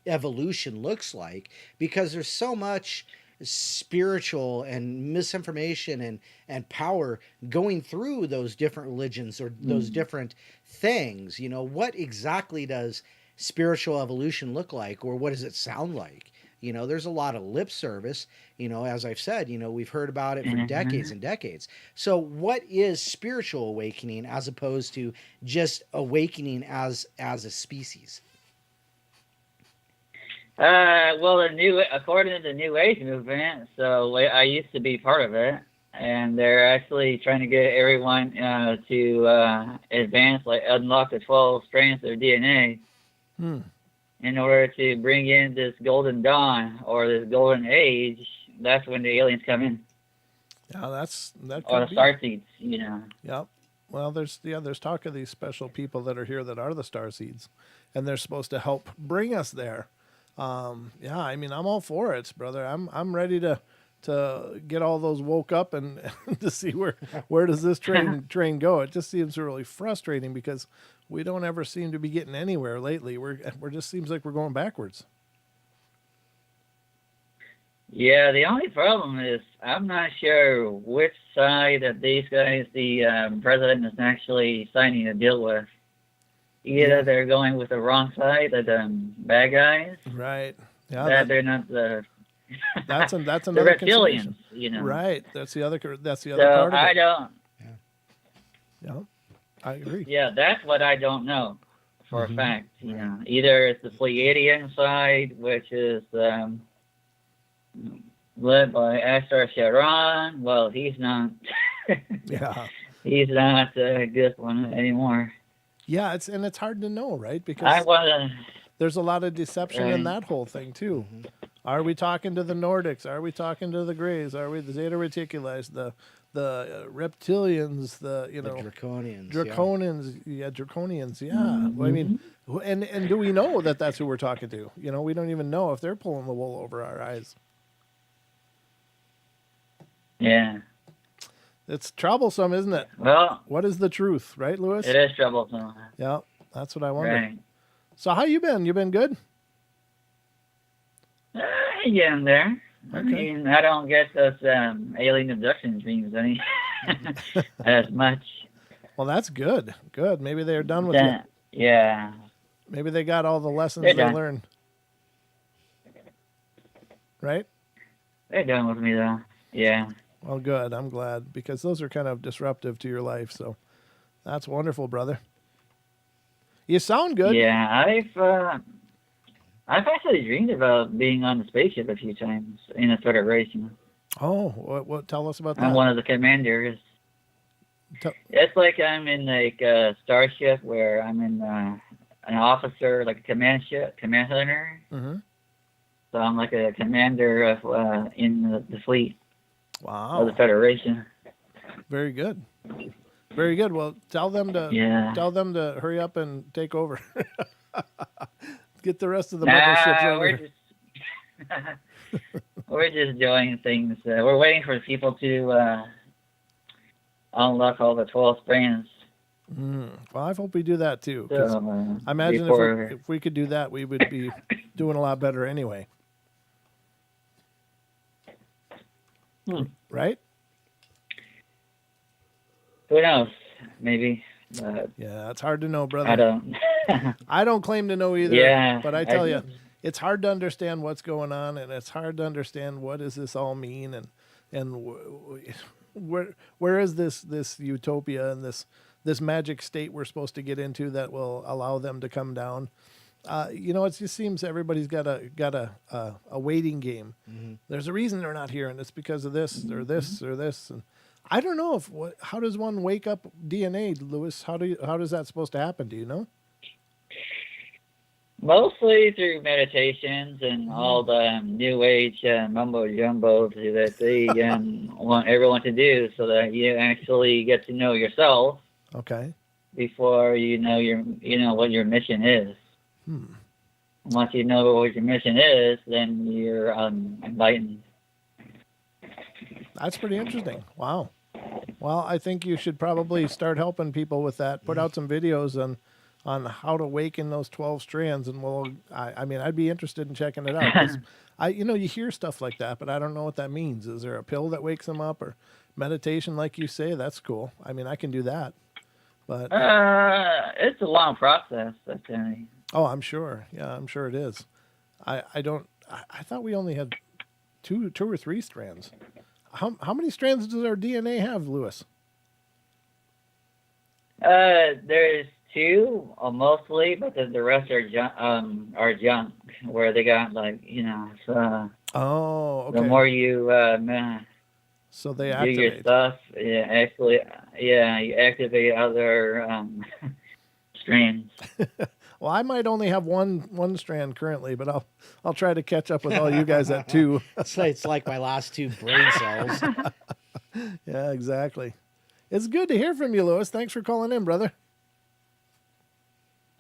evolution looks like because there's so much spiritual and misinformation and power going through those different religions or those different things. What exactly does spiritual evolution look like, or what does it sound like? There's a lot of lip service, as I've said, we've heard about it for decades and decades. So what is spiritual awakening as opposed to just awakening as a species? According to the New Age movement, so I used to be part of it, and they're actually trying to get everyone to advance, like unlock the 12 strands of DNA in order to bring in this golden dawn or this golden age. That's when the aliens come in. Yeah, that could or the be. star seeds, Yep. Well, there's talk of these special people that are here that are the star seeds, and they're supposed to help bring us there. I mean, I'm all for it, brother. I'm ready to get all those woke up and to see where does this train go. It just seems really frustrating because we don't ever seem to be getting anywhere lately. We're just seems like we're going backwards. Yeah, the only problem is I'm not sure which side of these guys the president is actually signing a deal with. Either they're going with the wrong side, the bad guys. Right. Yeah. They're not the. That's another the reptilians, Right. That's the other part of it. I don't. Yeah. I agree. Yeah, that's what I don't know for a fact. Either it's the Pleiadian side, which is led by Astar Sharon. Well, he's not. Yeah. He's not a good one anymore. Yeah, it's hard to know, right? Because there's a lot of deception in that whole thing too. Are we talking to the Nordics? Are we talking to the Greys? Are we the Zeta Reticuli, the reptilians, the draconians? Draconians. Yeah. Well, I mean, and do we know that that's who we're talking to? We don't even know if they're pulling the wool over our eyes. Yeah. It's troublesome, isn't it? Well, what is the truth, right, Lewis? It is troublesome. Yeah, that's what I wonder. Right. So how you been? You been good? Yeah, I'm there. Okay. I mean, I don't get those alien abduction dreams any as much. Well, that's good. Good. Maybe they're done with it. Yeah. Maybe they got all the lessons They're they done. learned. Right? They're done with me though. Yeah. Well, good. I'm glad because those are kind of disruptive to your life. So that's wonderful, brother. You sound good. Yeah, I've actually dreamed about being on the spaceship a few times in a Federation. Oh, what? Tell us about I'm that. one of the commanders. Tell- It's like I'm in like a starship where I'm in an officer, like a command center. Mhm. So I'm like a commander of in the fleet of Wow. the Federation. Very good. Very good. Well, tell them Yeah. to hurry up and take over. Get the rest of the motherships over we're here. just we're just doing things. We're waiting for people to unlock all the 12 strands. Well, I hope we do that too. So, 'Cause I imagine if we could do that, we would be doing a lot better anyway. Right? who knows? Maybe. Yeah, it's hard to know, brother. I don't. I don't claim to know either. Yeah, But I tell you, just- it's hard to understand what's going on, and it's hard to understand what does this all mean, and where is this utopia and this magic state we're supposed to get into that will allow them to come down. It just seems everybody's got a waiting game. Mm-hmm. There's a reason they're not here, and it's because of this or this or this. And I don't know how does one wake up DNA, Lewis? How does that supposed to happen? Do you know? Mostly through meditations and all the New Age mumbo jumbo that they want everyone to do, so that you actually get to know yourself Okay. before you know what your mission is. Once you know what your mission is, then you're enlightened. That's pretty interesting. Wow. Well, I think you should probably start helping people with that. Put out some videos on how to awaken those 12 strands, and I'd be interested in checking it out. 'Cause you hear stuff like that, but I don't know what that means. Is there a pill that wakes them up or meditation, like you say? That's cool. I mean, I can do that, but It's a long process, actually. oh, I'm sure. Yeah, I'm sure it is. I thought we only had two or three strands. How many strands does our DNA have, Lewis? There's two, mostly, but the rest are junk, where they got so Oh, okay. the more you So they do your activate. stuff, you activate other strands. Well, I might only have one strand currently, but I'll try to catch up with all you guys at two. It's like my last two brain cells. Yeah, exactly. It's good to hear from you, Lewis. Thanks for calling in, brother.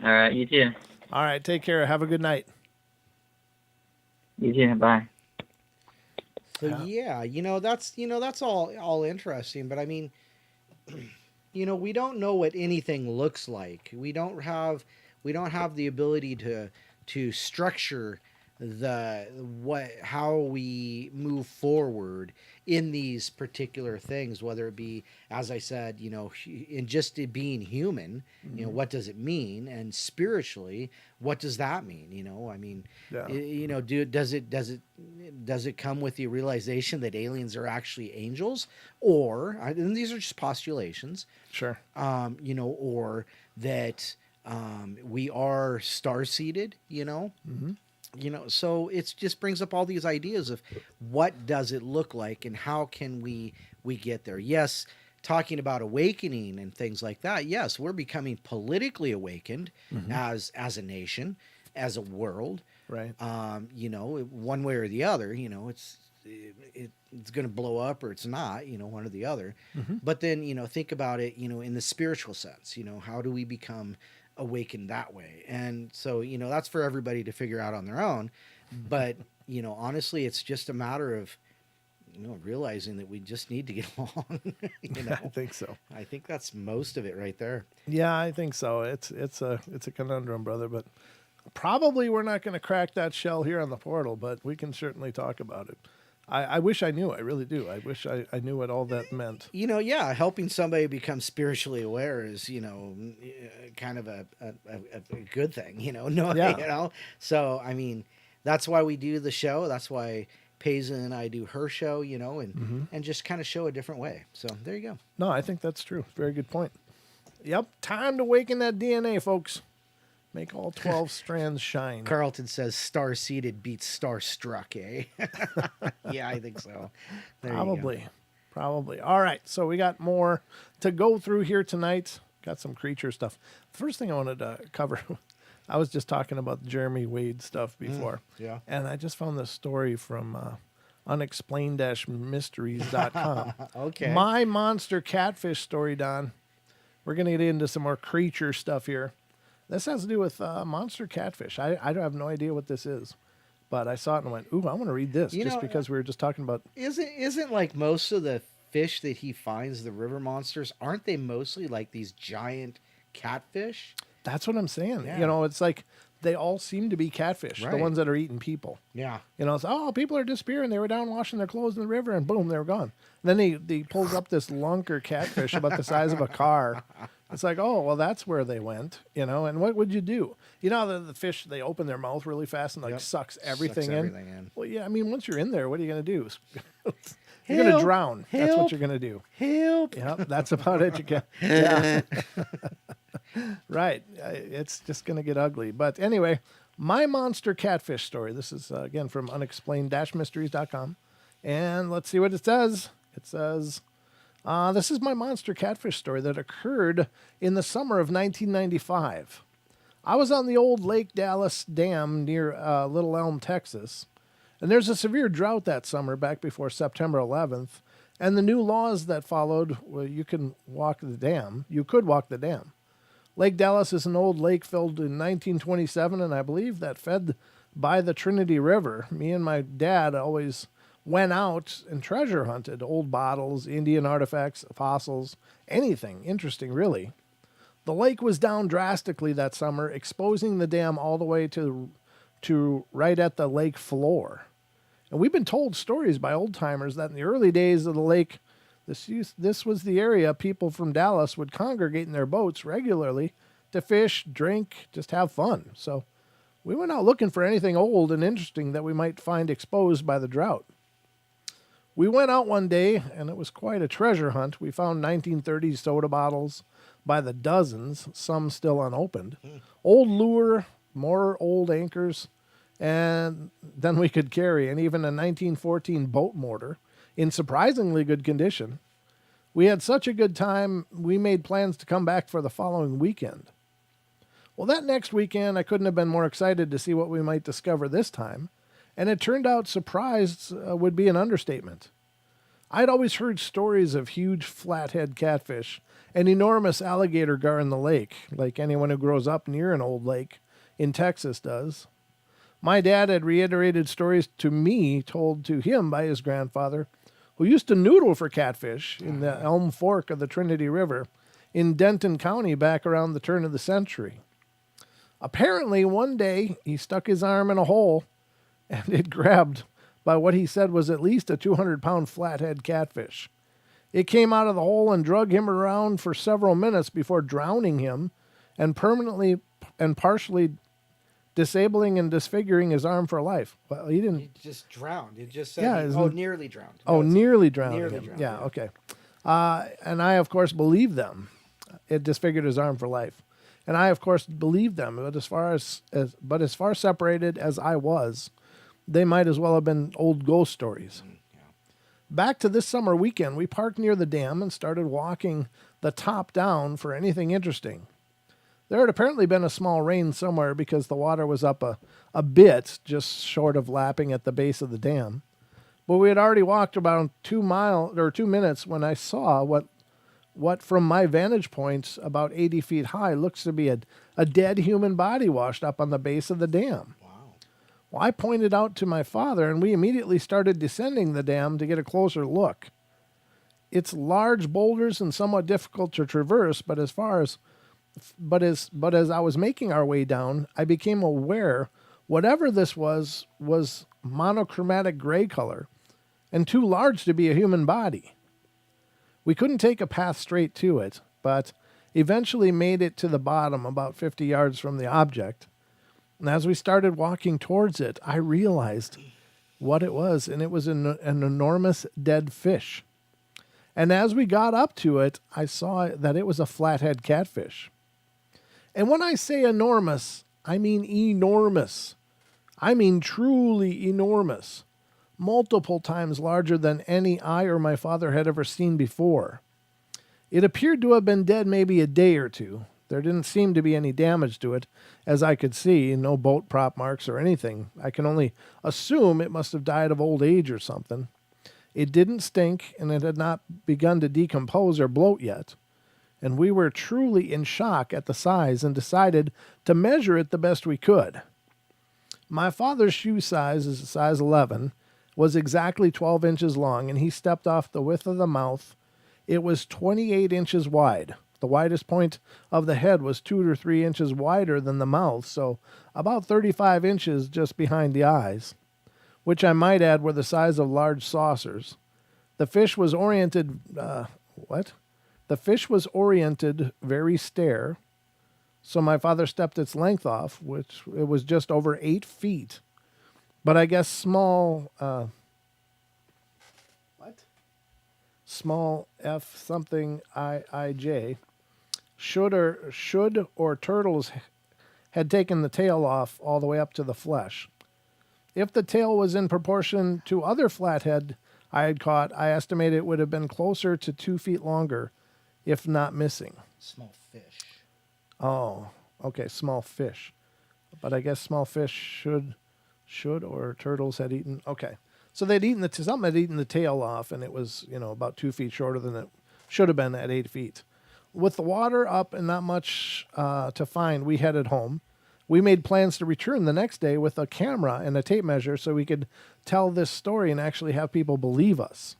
All right, you too. All right, take care. Have a good night. You too. Bye. So yeah, that's all interesting, but I mean, we don't know what anything looks like. We don't have the ability to structure how we move forward in these particular things, whether it be, as I said, in just it being human, what does it mean, and spiritually, what does that mean? I mean, Yeah. does it come with the realization that aliens are actually angels, or and these are just postulations, Sure. or that we are star-seeded, Mm-hmm. So it just brings up all these ideas of what does it look like and how can we get there. Yes, talking about awakening and things like that. Yes, we're becoming politically awakened as a nation, as a world. Right. One way or the other. It's going to blow up or it's not. One or the other. Mm-hmm. But then think about it. In the spiritual sense. How do we become awakened that way? And so that's for everybody to figure out on their own, but honestly it's just a matter of realizing that we just need to get along. I think so. I think that's most of it right there. Yeah, I think so. It's a conundrum, brother, but probably we're not going to crack that shell here on the portal, but we can certainly talk about it. I wish I knew. I really do. I wish I knew what all that meant. Helping somebody become spiritually aware is, kind of a good thing, Yeah. So, I mean, that's why we do the show. That's why, Paisley and I do her show, and just kind of show a different way. So there you go. No, I think that's true. Very good point. Yep, time to awaken that DNA, folks. Make all 12 strands shine. Carlton says star-seated beats star-struck, eh? Yeah, I think so. There you go. Probably. All right, so we got more to go through here tonight. Got some creature stuff. First thing I wanted to cover, I was just talking about the Jeremy Wade stuff before. Yeah. And I just found this story from unexplained-mysteries.com. Okay. My monster catfish story, Don. We're going to get into some more creature stuff here. This has to do with monster catfish. I have no idea what this is, but I saw it and went, ooh, I want to read this because we were just talking about... Isn't like most of the fish that he finds, the river monsters, aren't they mostly like these giant catfish? That's what I'm saying. Yeah. It's like they all seem to be catfish, the Right. ones that are eating people. Yeah. It's, people are disappearing. They were down washing their clothes in the river, and boom, they were gone. And then he pulls up this lunker catfish about the size of a car. It's like, oh, well, that's where they went, and what would you do? The fish, they open their mouth really fast and sucks everything in. Well, yeah, I mean, once you're in there, what are you going to do? You're going to drown. That's what you're going to do. Help. Yep, that's about it. You can. Yeah. Right. It's just going to get ugly. But anyway, my monster catfish story. This is, again, from unexplained-mysteries.com. And let's see what it says. It says... this is my monster catfish story that occurred in the summer of 1995. I was on the old Lake Dallas Dam near Little Elm, Texas, and there's a severe drought that summer back before September 11th, and the new laws that followed, well, you could walk the dam. Lake Dallas is an old lake filled in 1927, and I believe that fed by the Trinity River. Me and my dad always went out and treasure hunted old bottles, Indian artifacts, fossils, anything interesting, really. The lake was down drastically that summer, exposing the dam all the way to right at the lake floor. And we've been told stories by old-timers that in the early days of the lake, this was the area people from Dallas would congregate in their boats regularly to fish, drink, just have fun. So we went out looking for anything old and interesting that we might find exposed by the drought. We went out one day, and it was quite a treasure hunt. We found 1930s soda bottles by the dozens, some still unopened, old lure, more old anchors, and then we could carry, and even a 1914 boat motor in surprisingly good condition. We had such a good time, we made plans to come back for the following weekend. Well, that next weekend, I couldn't have been more excited to see what we might discover this time. And it turned out surprised would be an understatement. I'd always heard stories of huge flathead catfish and enormous alligator gar in the lake, like anyone who grows up near an old lake in Texas does. My dad had reiterated stories to me told to him by his grandfather, who used to noodle for catfish in the Elm Fork of the Trinity River in Denton County back around the turn of the century. Apparently, one day, he stuck his arm in a hole and it grabbed by what he said was at least a 200-pound flathead catfish. It came out of the hole and drug him around for several minutes before drowning him and permanently and partially disabling and disfiguring his arm for life. Well, he didn't... He just drowned. It just said, nearly drowned. Nearly drowned him. Drowned, yeah, okay. And I, of course, believed them. It disfigured his arm for life. And I, of course, believed them. But as far separated as I was, they might as well have been old ghost stories. Yeah. Back to this summer weekend, we parked near the dam and started walking the top down for anything interesting. There had apparently been a small rain somewhere because the water was up a bit, just short of lapping at the base of the dam. But we had already walked about 2 minutes when I saw what from my vantage point, about 80 feet high, looks to be a dead human body washed up on the base of the dam. Well, I pointed out to my father, and we immediately started descending the dam to get a closer look. It's large boulders and somewhat difficult to traverse, but as I was making our way down, I became aware whatever this was monochromatic gray color and too large to be a human body. We couldn't take a path straight to it, but eventually made it to the bottom about 50 yards from the object. And as we started walking towards it, I realized what it was, and it was an enormous dead fish. And as we got up to it, I saw that it was a flathead catfish. And when I say enormous, I mean enormous. I mean truly enormous. Multiple times larger than any I or my father had ever seen before. It appeared to have been dead maybe a day or two. There didn't seem to be any damage to it, as I could see, no boat prop marks or anything. I can only assume it must have died of old age or something. It didn't stink, and it had not begun to decompose or bloat yet. And we were truly in shock at the size and decided to measure it the best we could. My father's shoe size is a size 11, was exactly 12 inches long, and he stepped off the width of the mouth. It was 28 inches wide. The widest point of the head was 2 or 3 inches wider than the mouth, so about 35 inches just behind the eyes, which I might add were the size of large saucers. The fish was oriented, The fish was oriented very stare, so my father stepped its length off, which it was just over 8 feet. But I guess small F something IJ should or turtles had taken the tail off all the way up to the flesh. If the tail was in proportion to other flathead I had caught, I estimate it would have been closer to 2 feet longer, if not missing. Small fish. Oh, okay, small fish. But I guess small fish should or turtles had eaten. Okay, so they'd eaten something had eaten the tail off, and it was about 2 feet shorter than it should have been at 8 feet. With the water up and not much to find, we headed home. We made plans to return the next day with a camera and a tape measure so we could tell this story and actually have people believe us.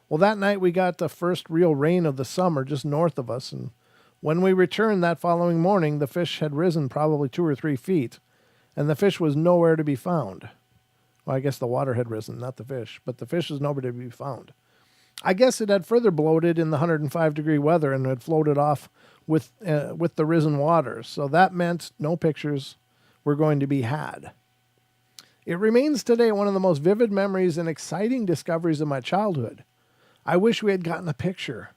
Well, that night we got the first real rain of the summer just north of us, and when we returned that following morning, the fish had risen probably 2 or 3 feet, and the fish was nowhere to be found. Well, I guess the water had risen, not the fish, but the fish was nowhere to be found. I guess it had further bloated in the 105-degree weather and had floated off with the risen water, so that meant no pictures were going to be had. It remains today one of the most vivid memories and exciting discoveries of my childhood. I wish we had gotten a picture.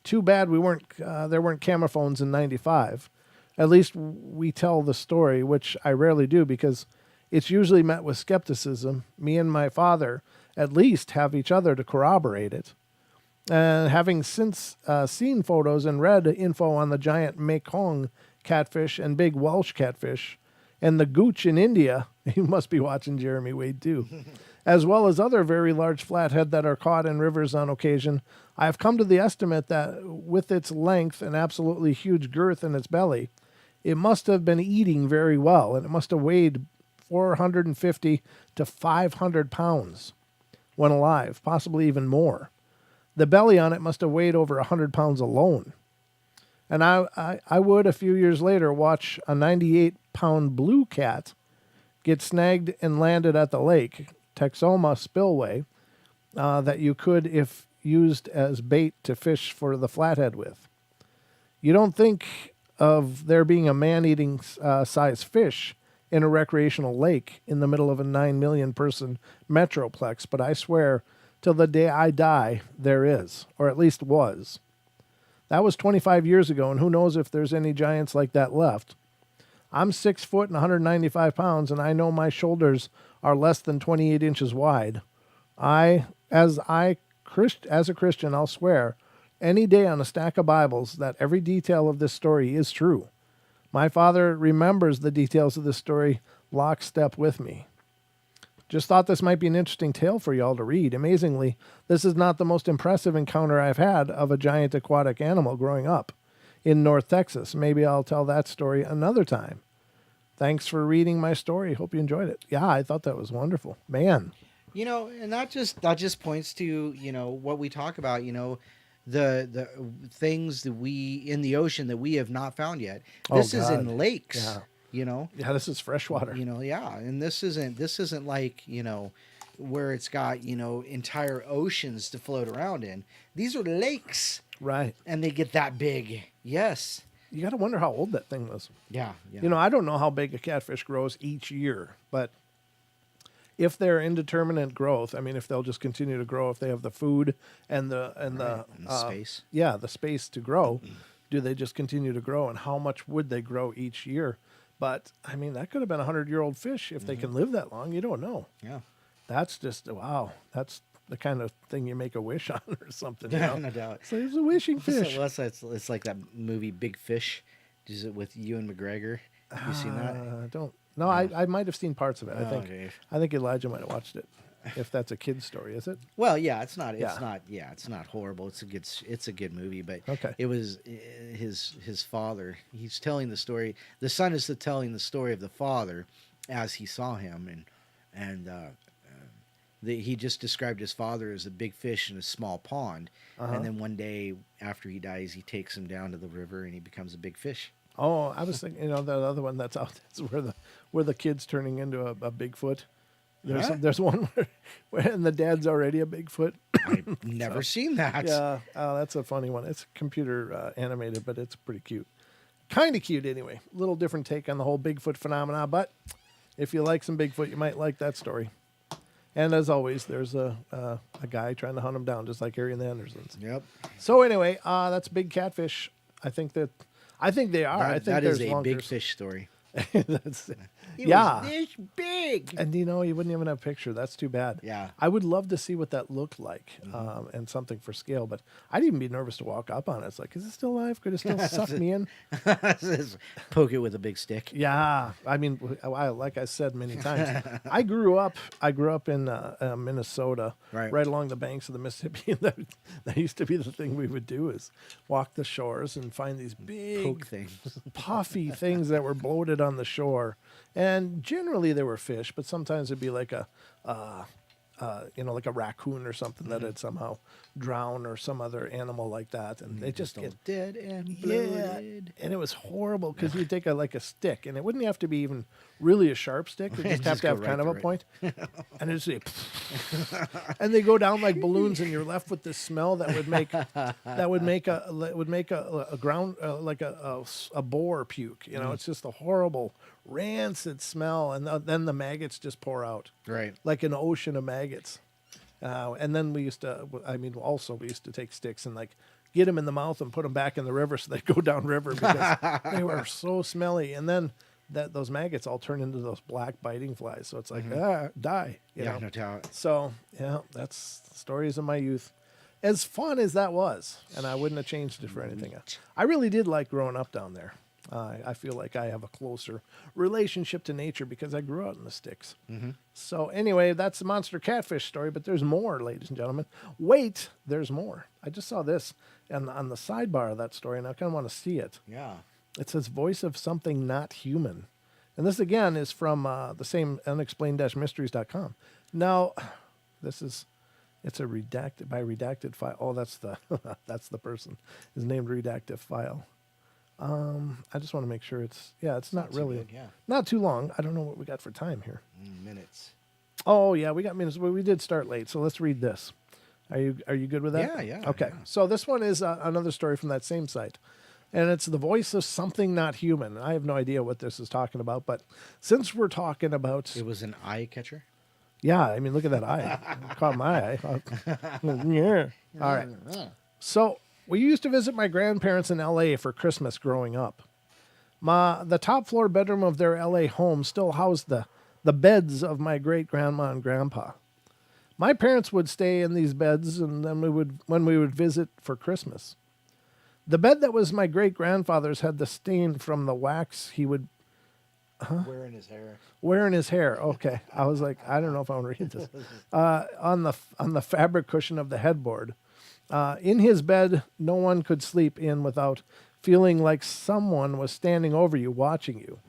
Too bad there weren't camera phones in '95. At least we tell the story, which I rarely do because it's usually met with skepticism. Me and my father at least have each other to corroborate it. And having since seen photos and read info on the giant Mekong catfish and big Welsh catfish and the gooch in India, you must be watching Jeremy Wade too, as well as other very large flathead that are caught in rivers on occasion, I have come to the estimate that with its length and absolutely huge girth in its belly, it must have been eating very well, and it must have weighed 450 to 500 pounds when alive, possibly even more. The belly on it must have weighed over 100 pounds alone. And I would, a few years later, watch a 98-pound blue cat get snagged and landed at the lake, Texoma Spillway, that you could, if used as bait to fish for the flathead with. You don't think of there being a man-eating size fish in a recreational lake in the middle of a 9 million person metroplex, but I swear, till the day I die, there is, or at least was. That was 25 years ago, and who knows if there's any giants like that left. I'm 6 foot and 195 pounds, and I know my shoulders are less than 28 inches wide. As a Christian, I'll swear any day on a stack of Bibles that every detail of this story is true. My father remembers the details of this story lockstep with me. Just thought this might be an interesting tale for y'all to read. Amazingly, this is not the most impressive encounter I've had of a giant aquatic animal growing up in North Texas. Maybe I'll tell that story another time. Thanks for reading my story. Hope you enjoyed it. Yeah, I thought that was wonderful. Man. And that just points to, what we talk about, the things that we in the ocean that we have not found yet. This is in lakes. Yeah. Yeah, this is freshwater. And this isn't like, where it's got, entire oceans to float around in. These are lakes. Right. And they get that big. Yes. You got to wonder how old that thing was. Yeah. I don't know how big a catfish grows each year, but if they're indeterminate growth, I mean, if they'll just continue to grow, if they have the food and the And the space. yeah, the space to grow, do they just continue to grow, and how much would they grow each year? But I mean, that could have been 100-year-old fish if they can live that long. You don't know. Yeah. That's just wow. That's the kind of thing you make a wish on or something. You Yeah, know? no doubt. So it's a wishing fish. It's like that movie Big Fish. Is it with Ewan McGregor? Have you seen that? Don't. No, I might have seen parts of it. Oh, okay. I think Elijah might have watched it. If that's a kid's story, is it? Well, yeah, it's not. It's Yeah. not. Yeah, it's not horrible. It's a good movie, but Okay. it was his father. He's telling the story. The son is telling the story of the father as he saw him, and he just described his father as a big fish in a small pond, and then one day after he dies, he takes him down to the river, and he becomes a big fish. Oh, I was thinking, that other one that's out. That's where the kid's turning into a Bigfoot. Huh? There's one where and the dad's already a Bigfoot. I've never seen that. Yeah, that's a funny one. It's computer animated, but it's pretty cute. Kind of cute anyway. Little different take on the whole Bigfoot phenomena, but if you like some Bigfoot, you might like that story. And as always, there's a guy trying to hunt him down, just like Harry and the Andersons. Yep. So anyway, that's big catfish. I think they are. I think that there's is a longer. big fish story. That's, It yeah. was this big. And you wouldn't even have a picture. That's too bad. Yeah. I would love to see what that looked like, and something for scale. But I'd even be nervous to walk up on it. It's like, is it still alive? Could it still suck me in? Poke it with a big stick. Yeah. I mean, like I said many times, I grew up in Minnesota, Right. along the banks of the Mississippi. And that used to be the thing we would do is walk the shores and find these big Poke things. puffy things that were bloated on the shore. And generally they were fish, but sometimes it'd be like a raccoon or something that had somehow drowned, or some other animal like that. And they just all get dead and yeah, bloated. and it was horrible because you'd take a stick, and it wouldn't have to be even really a sharp stick. It just have Just to go have right kind of a through it. point, and it's and they go down like balloons, and you're left with this smell that would make a ground like a boar puke. It's just a horrible rancid smell, and then the maggots just pour out Right. like an ocean of maggots. And then we used to take sticks and like get them in the mouth and put them back in the river so they'd go down river because they were so smelly. And then those maggots all turn into those black biting flies. So it's like, die. You know? No doubt. So, yeah, that's stories of my youth. As fun as that was, and I wouldn't have changed it for anything else. I really did like growing up down there. I feel like I have a closer relationship to nature because I grew out in the sticks. So anyway, that's the monster catfish story, but there's more, ladies and gentlemen. Wait, there's more. I just saw this on the sidebar of that story, and I kind of want to see it. Yeah. It says voice of something not human. And this, again, is from the same unexplained-mysteries.com. Now, it's a redacted file. Oh, that's the person. Is named redacted file. I just want to make sure it's not too really, big, yeah. not too long. I don't know what we got for time here. Minutes. Oh yeah, we got minutes, but we did start late. So let's read this. Are you good with that? Yeah. Okay. Yeah. So this one is another story from that same site. And it's the voice of something not human. I have no idea what this is talking about, but since we're talking about, It was an eye catcher. yeah, I mean, look at that eye. Caught my eye. Yeah. All right. So we used to visit my grandparents in L.A. for Christmas growing up. The top floor bedroom of their L.A. home still housed the beds of my great-grandma and grandpa. My parents would stay in these beds, and then when we would visit for Christmas. The bed that was my great-grandfather's had the stain from the wax he would Wearing his hair. wear in his hair. Okay. I was like, I don't know if I want to read this. On the fabric cushion of the headboard. In his bed, no one could sleep in without feeling like someone was standing over you, watching you.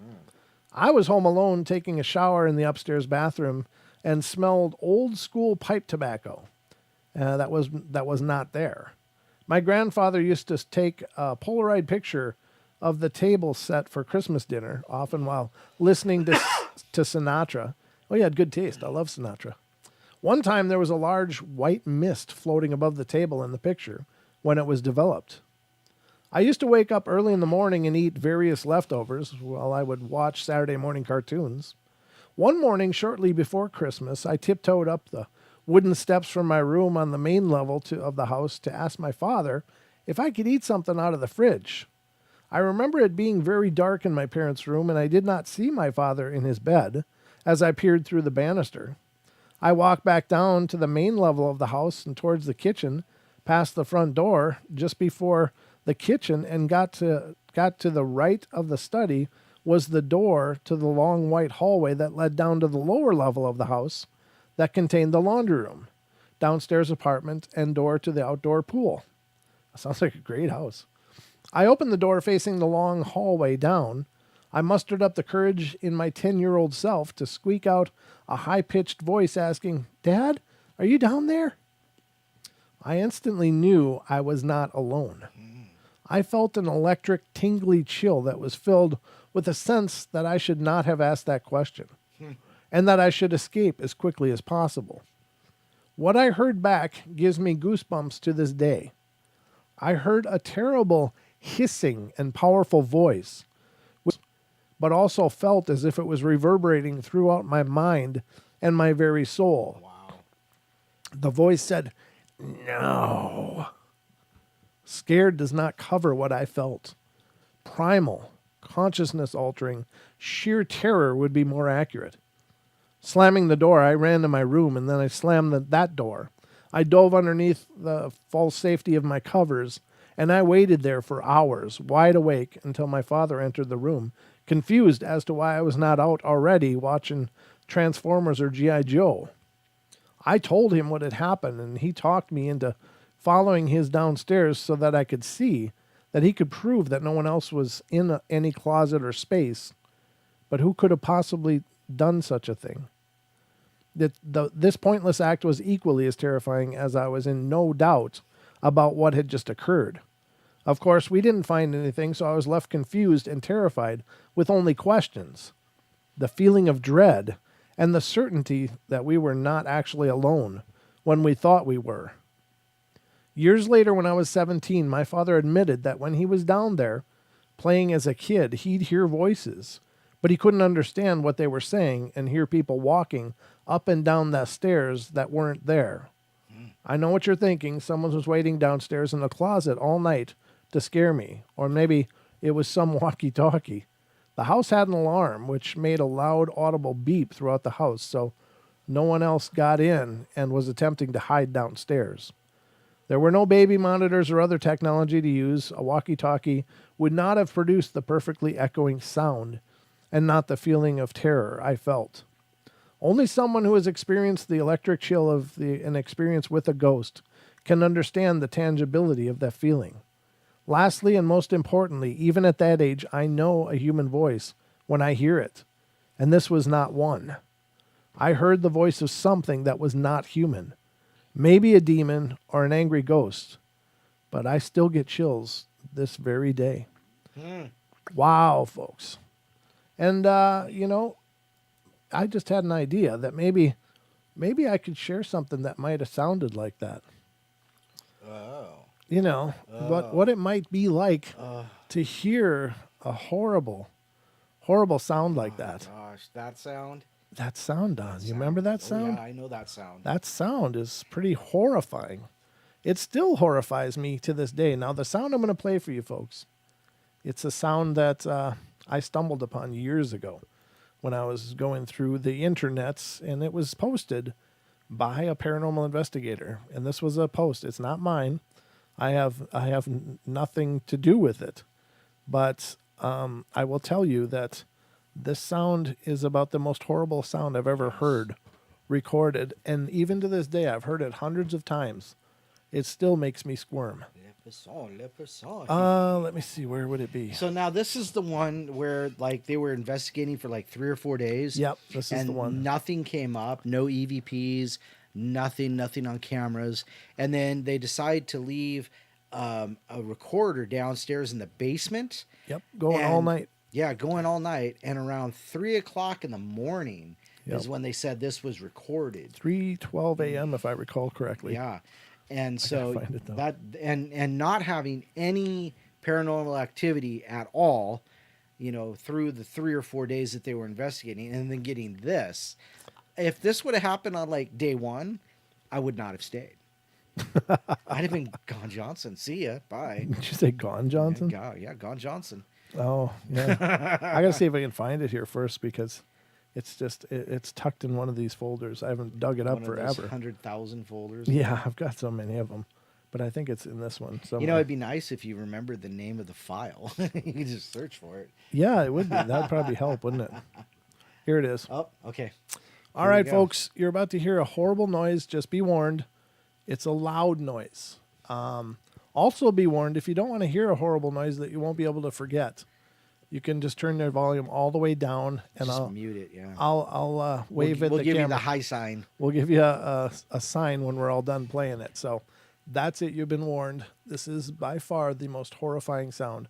I was home alone taking a shower in the upstairs bathroom and smelled old school pipe tobacco. That was not there. My grandfather used to take a Polaroid picture of the table set for Christmas dinner, often while listening to Sinatra. Oh, he had good taste. I love Sinatra. One time there was a large white mist floating above the table in the picture when it was developed. I used to wake up early in the morning and eat various leftovers while I would watch Saturday morning cartoons. One morning, shortly before Christmas, I tiptoed up the wooden steps from my room on the main level of the house to ask my father if I could eat something out of the fridge. I remember it being very dark in my parents' room, and I did not see my father in his bed as I peered through the banister. I walked back down to the main level of the house and towards the kitchen, past the front door, just before the kitchen, and got to the right of the study was the door to the long white hallway that led down to the lower level of the house that contained the laundry room, downstairs apartment, and door to the outdoor pool. That sounds like a great house. I opened the door facing the long hallway down. I mustered up the courage in my 10-year-old self to squeak out a high-pitched voice asking, "Dad, are you down there?" I instantly knew I was not alone. I felt an electric, tingly chill that was filled with a sense that I should not have asked that question, and that I should escape as quickly as possible. What I heard back gives me goosebumps to this day. I heard a terrible hissing and powerful voice, but also felt as if it was reverberating throughout my mind and my very soul. Wow. The voice said, "No." Scared does not cover what I felt. Primal, consciousness-altering, sheer terror would be more accurate. Slamming the door, I ran to my room, and then I slammed that door. I dove underneath the false safety of my covers, and I waited there for hours, wide awake, until my father entered the room, confused as to why I was not out already watching Transformers or G.I. Joe. I told him what had happened, and he talked me into following his downstairs so that I could see, that he could prove that no one else was in any closet or space. But who could have possibly done such a thing? This pointless act was equally as terrifying, as I was in no doubt about what had just occurred. Of course, we didn't find anything, so I was left confused and terrified with only questions. The feeling of dread and the certainty that we were not actually alone when we thought we were. Years later, when I was 17, my father admitted that when he was down there playing as a kid, he'd hear voices, but he couldn't understand what they were saying and hear people walking up and down the stairs that weren't there. I know what you're thinking. Someone was waiting downstairs in the closet all night to scare me, or maybe it was some walkie-talkie. The house had an alarm, which made a loud, audible beep throughout the house, so no one else got in and was attempting to hide downstairs. There were no baby monitors or other technology to use. A walkie-talkie would not have produced the perfectly echoing sound and not the feeling of terror I felt. Only someone who has experienced the electric chill of an experience with a ghost can understand the tangibility of that feeling. Lastly, and most importantly, even at that age, I know a human voice when I hear it, and this was not one. I heard the voice of something that was not human, maybe a demon or an angry ghost, but I still get chills this very day. Wow, folks. And, I just had an idea that maybe I could share something that might have sounded like that. Oh. What it might be like to hear a horrible sound like that. Gosh, that sound? That sound, Don. You remember that sound? Yeah, I know that sound. That sound is pretty horrifying. It still horrifies me to this day. Now, the sound I'm going to play for you folks, it's a sound that I stumbled upon years ago when I was going through the internets, and it was posted by a paranormal investigator. And this was a post. It's not mine. I have nothing to do with it. But I will tell you that this sound is about the most horrible sound I've ever heard recorded. And even to this day, I've heard it hundreds of times. It still makes me squirm. Let me see. Where would it be? So now this is the one where they were investigating for 3 or 4 days. Yep, this is the one. Nothing came up. No EVPs. Nothing on cameras. And then they decide to leave a recorder downstairs in the basement. Yep, going all night. Yeah, going all night. And around 3 o'clock in the morning is when they said this was recorded. 3:12 a.m. if I recall correctly. Yeah. And so that and not having any paranormal activity at all, through the 3 or 4 days that they were investigating, and then getting this. If this would have happened on like day one, I would not have stayed. I'd have been gone Johnson. See ya. Bye. Did you say Gone Johnson? Yeah, gone Johnson. Oh, yeah. I got to see if I can find it here first because it's tucked in one of these folders. I haven't dug it up One of forever. those 100,000 folders. Yeah, I've got so many of them, but I think it's in this one somewhere. It'd be nice if you remembered the name of the file. You could just search for it. Yeah, it would be. That'd probably help, wouldn't it? Here it is. Oh, okay. All Here we right, go. folks, you're about to hear a horrible noise. Just be warned. It's a loud noise. Also be warned, if you don't want to hear a horrible noise that you won't be able to forget, you can just turn your volume all the way down, and Just I'll mute it, yeah. I'll wave at We'll the give you camera. the high sign. We'll give you a sign when we're all done playing it. So that's it. You've been warned. This is by far the most horrifying sound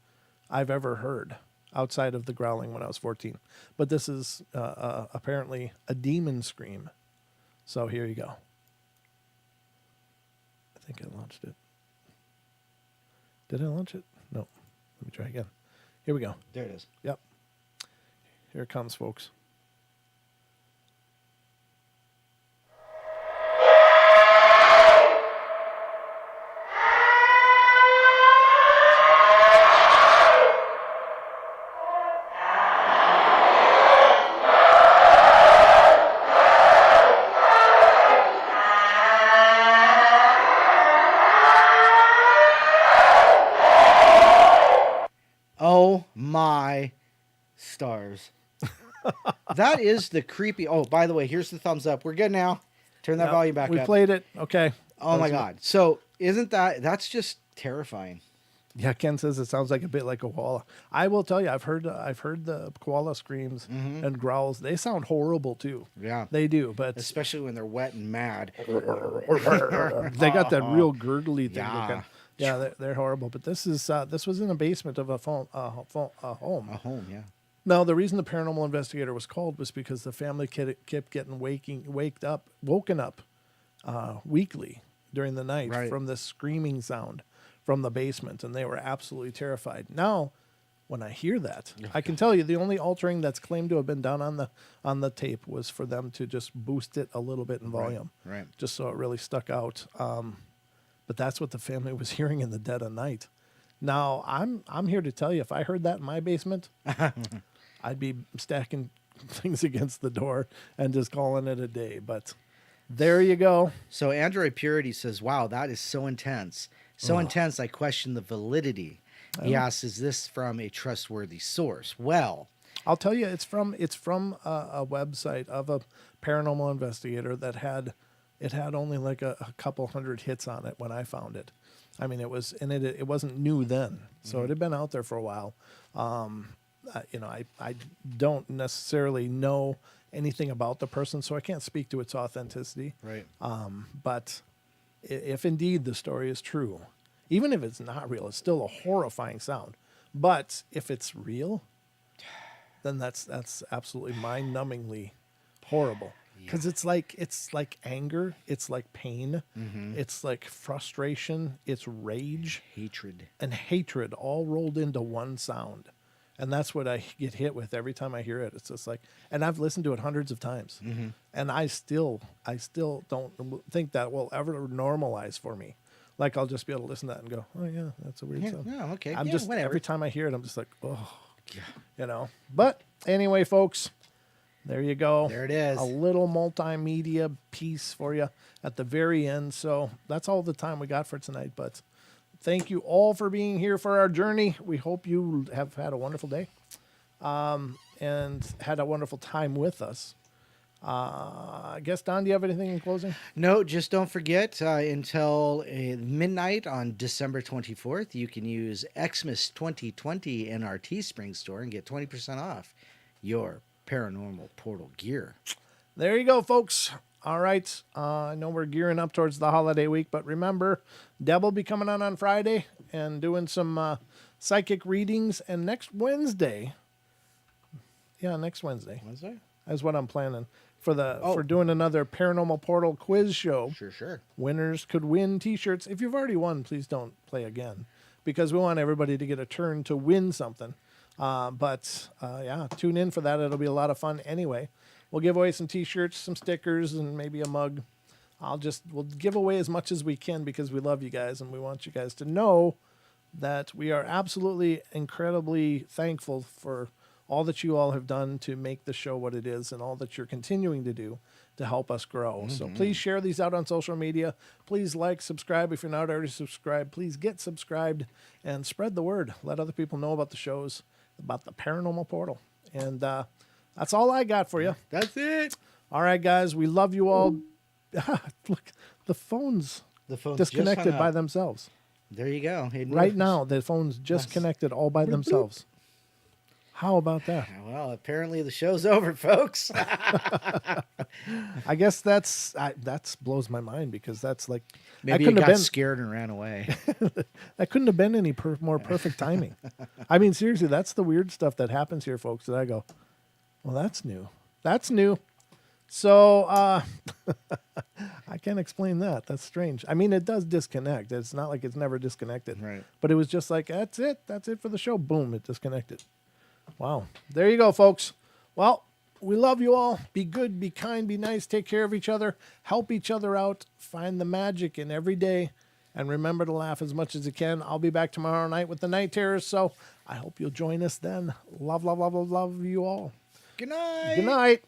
I've ever heard outside of the growling when I was 14. But this is apparently a demon scream. So here you go. I think I launched it. Did I launch it? No. Let me try again. Here we go. There it is. Yep. Here it comes, folks. Oh my stars. That is the creepy. Oh, by the way, here's the thumbs up. We're good now. Turn that Yep, volume back we up. played it. Okay. Oh my That's- God. So isn't that's just terrifying. Yeah, Ken says it sounds like a bit like a koala. I will tell you, I've heard the koala screams and growls. They sound horrible too. Yeah. They do, but Especially when they're wet and mad. they got that real gurgly thing. Yeah. Yeah, they're horrible. But this was in a basement of a home. A home, yeah. Now, the reason the paranormal investigator was called was because the family kept getting woken up weekly during the night Right. from this screaming sound from the basement, and they were absolutely terrified. Now, when I hear that, I can tell you the only altering that's claimed to have been done on the tape was for them to just boost it a little bit in volume, Right. just so it really stuck out. But that's what the family was hearing in the dead of night. Now, I'm here to tell you, if I heard that in my basement, I'd be stacking things against the door and just calling it a day. But there you go. So Android Purity says, wow, that is so intense. So intense, I question the validity. He asks, is this from a trustworthy source? Well, I'll tell you, it's from a website of a paranormal investigator that had only like a couple hundred hits on it when I found it. I mean, it wasn't new then, so it had been out there for a while. I don't necessarily know anything about the person, so I can't speak to its authenticity. right. But if indeed the story is true, even if it's not real, it's still a horrifying sound. But if it's real, then that's absolutely mind-numbingly horrible. Because it's like anger, it's like pain, it's like frustration, it's rage Hatred. and hatred all rolled into one sound. And that's what I get hit with every time I hear it. It's just like, and I've listened to it hundreds of times, and I still don't think that will ever normalize for me. Like I'll just be able to listen to that and go, oh yeah, that's a weird Yeah, sound. yeah, okay. I'm Yeah, just whatever. every time I hear it, I'm just like, oh, But anyway, folks, there you go. There it is. A little multimedia piece for you at the very end. So that's all the time we got for tonight. But thank you all for being here for our journey. We hope you have had a wonderful day and had a wonderful time with us. I guess, Don, do you have anything in closing? No, just don't forget until midnight on December 24th, you can use Xmas 2020 in our Teespring store and get 20% off your Paranormal Portal gear. There you go, folks. All right. I know we're gearing up towards the holiday week, but remember, Deb will be coming on Friday and doing some psychic readings. And next Wednesday, Was there? is what I'm planning for doing another Paranormal Portal quiz show. Sure. Winners could win T-shirts. If you've already won, please don't play again, because we want everybody to get a turn to win something. But yeah, tune in for that. It'll be a lot of fun anyway. We'll give away some T-shirts, some stickers, and maybe a mug. We'll give away as much as we can because we love you guys and we want you guys to know that we are absolutely incredibly thankful for all that you all have done to make the show what it is and all that you're continuing to do to help us grow. So please share these out on social media. Please like, subscribe. If you're not already subscribed, please get subscribed and spread the word. Let other people know about the shows, about the Paranormal Portal. And that's all I got for you. That's it. All right, guys. We love you all. Look, the phone's disconnected by themselves. There you go. Right now, the phone's just connected all by themselves. How about that? Well, apparently the show's over, folks. I guess that's blows my mind because that's like Maybe that you got scared and ran away. That couldn't have been any more perfect timing. I mean, seriously, that's the weird stuff that happens here, folks. That I go, well, that's new. That's new. So I can't explain that. That's strange. I mean, it does disconnect. It's not like it's never disconnected. Right. But it was just like, that's it. That's it for the show. Boom, it disconnected. Wow. There you go, folks. Well, we love you all. Be good, be kind, be nice. Take care of each other. Help each other out. Find the magic in every day. And remember to laugh as much as you can. I'll be back tomorrow night with the Night Terrors. So I hope you'll join us then. Love, love, love, love, love you all. Good night. Good night.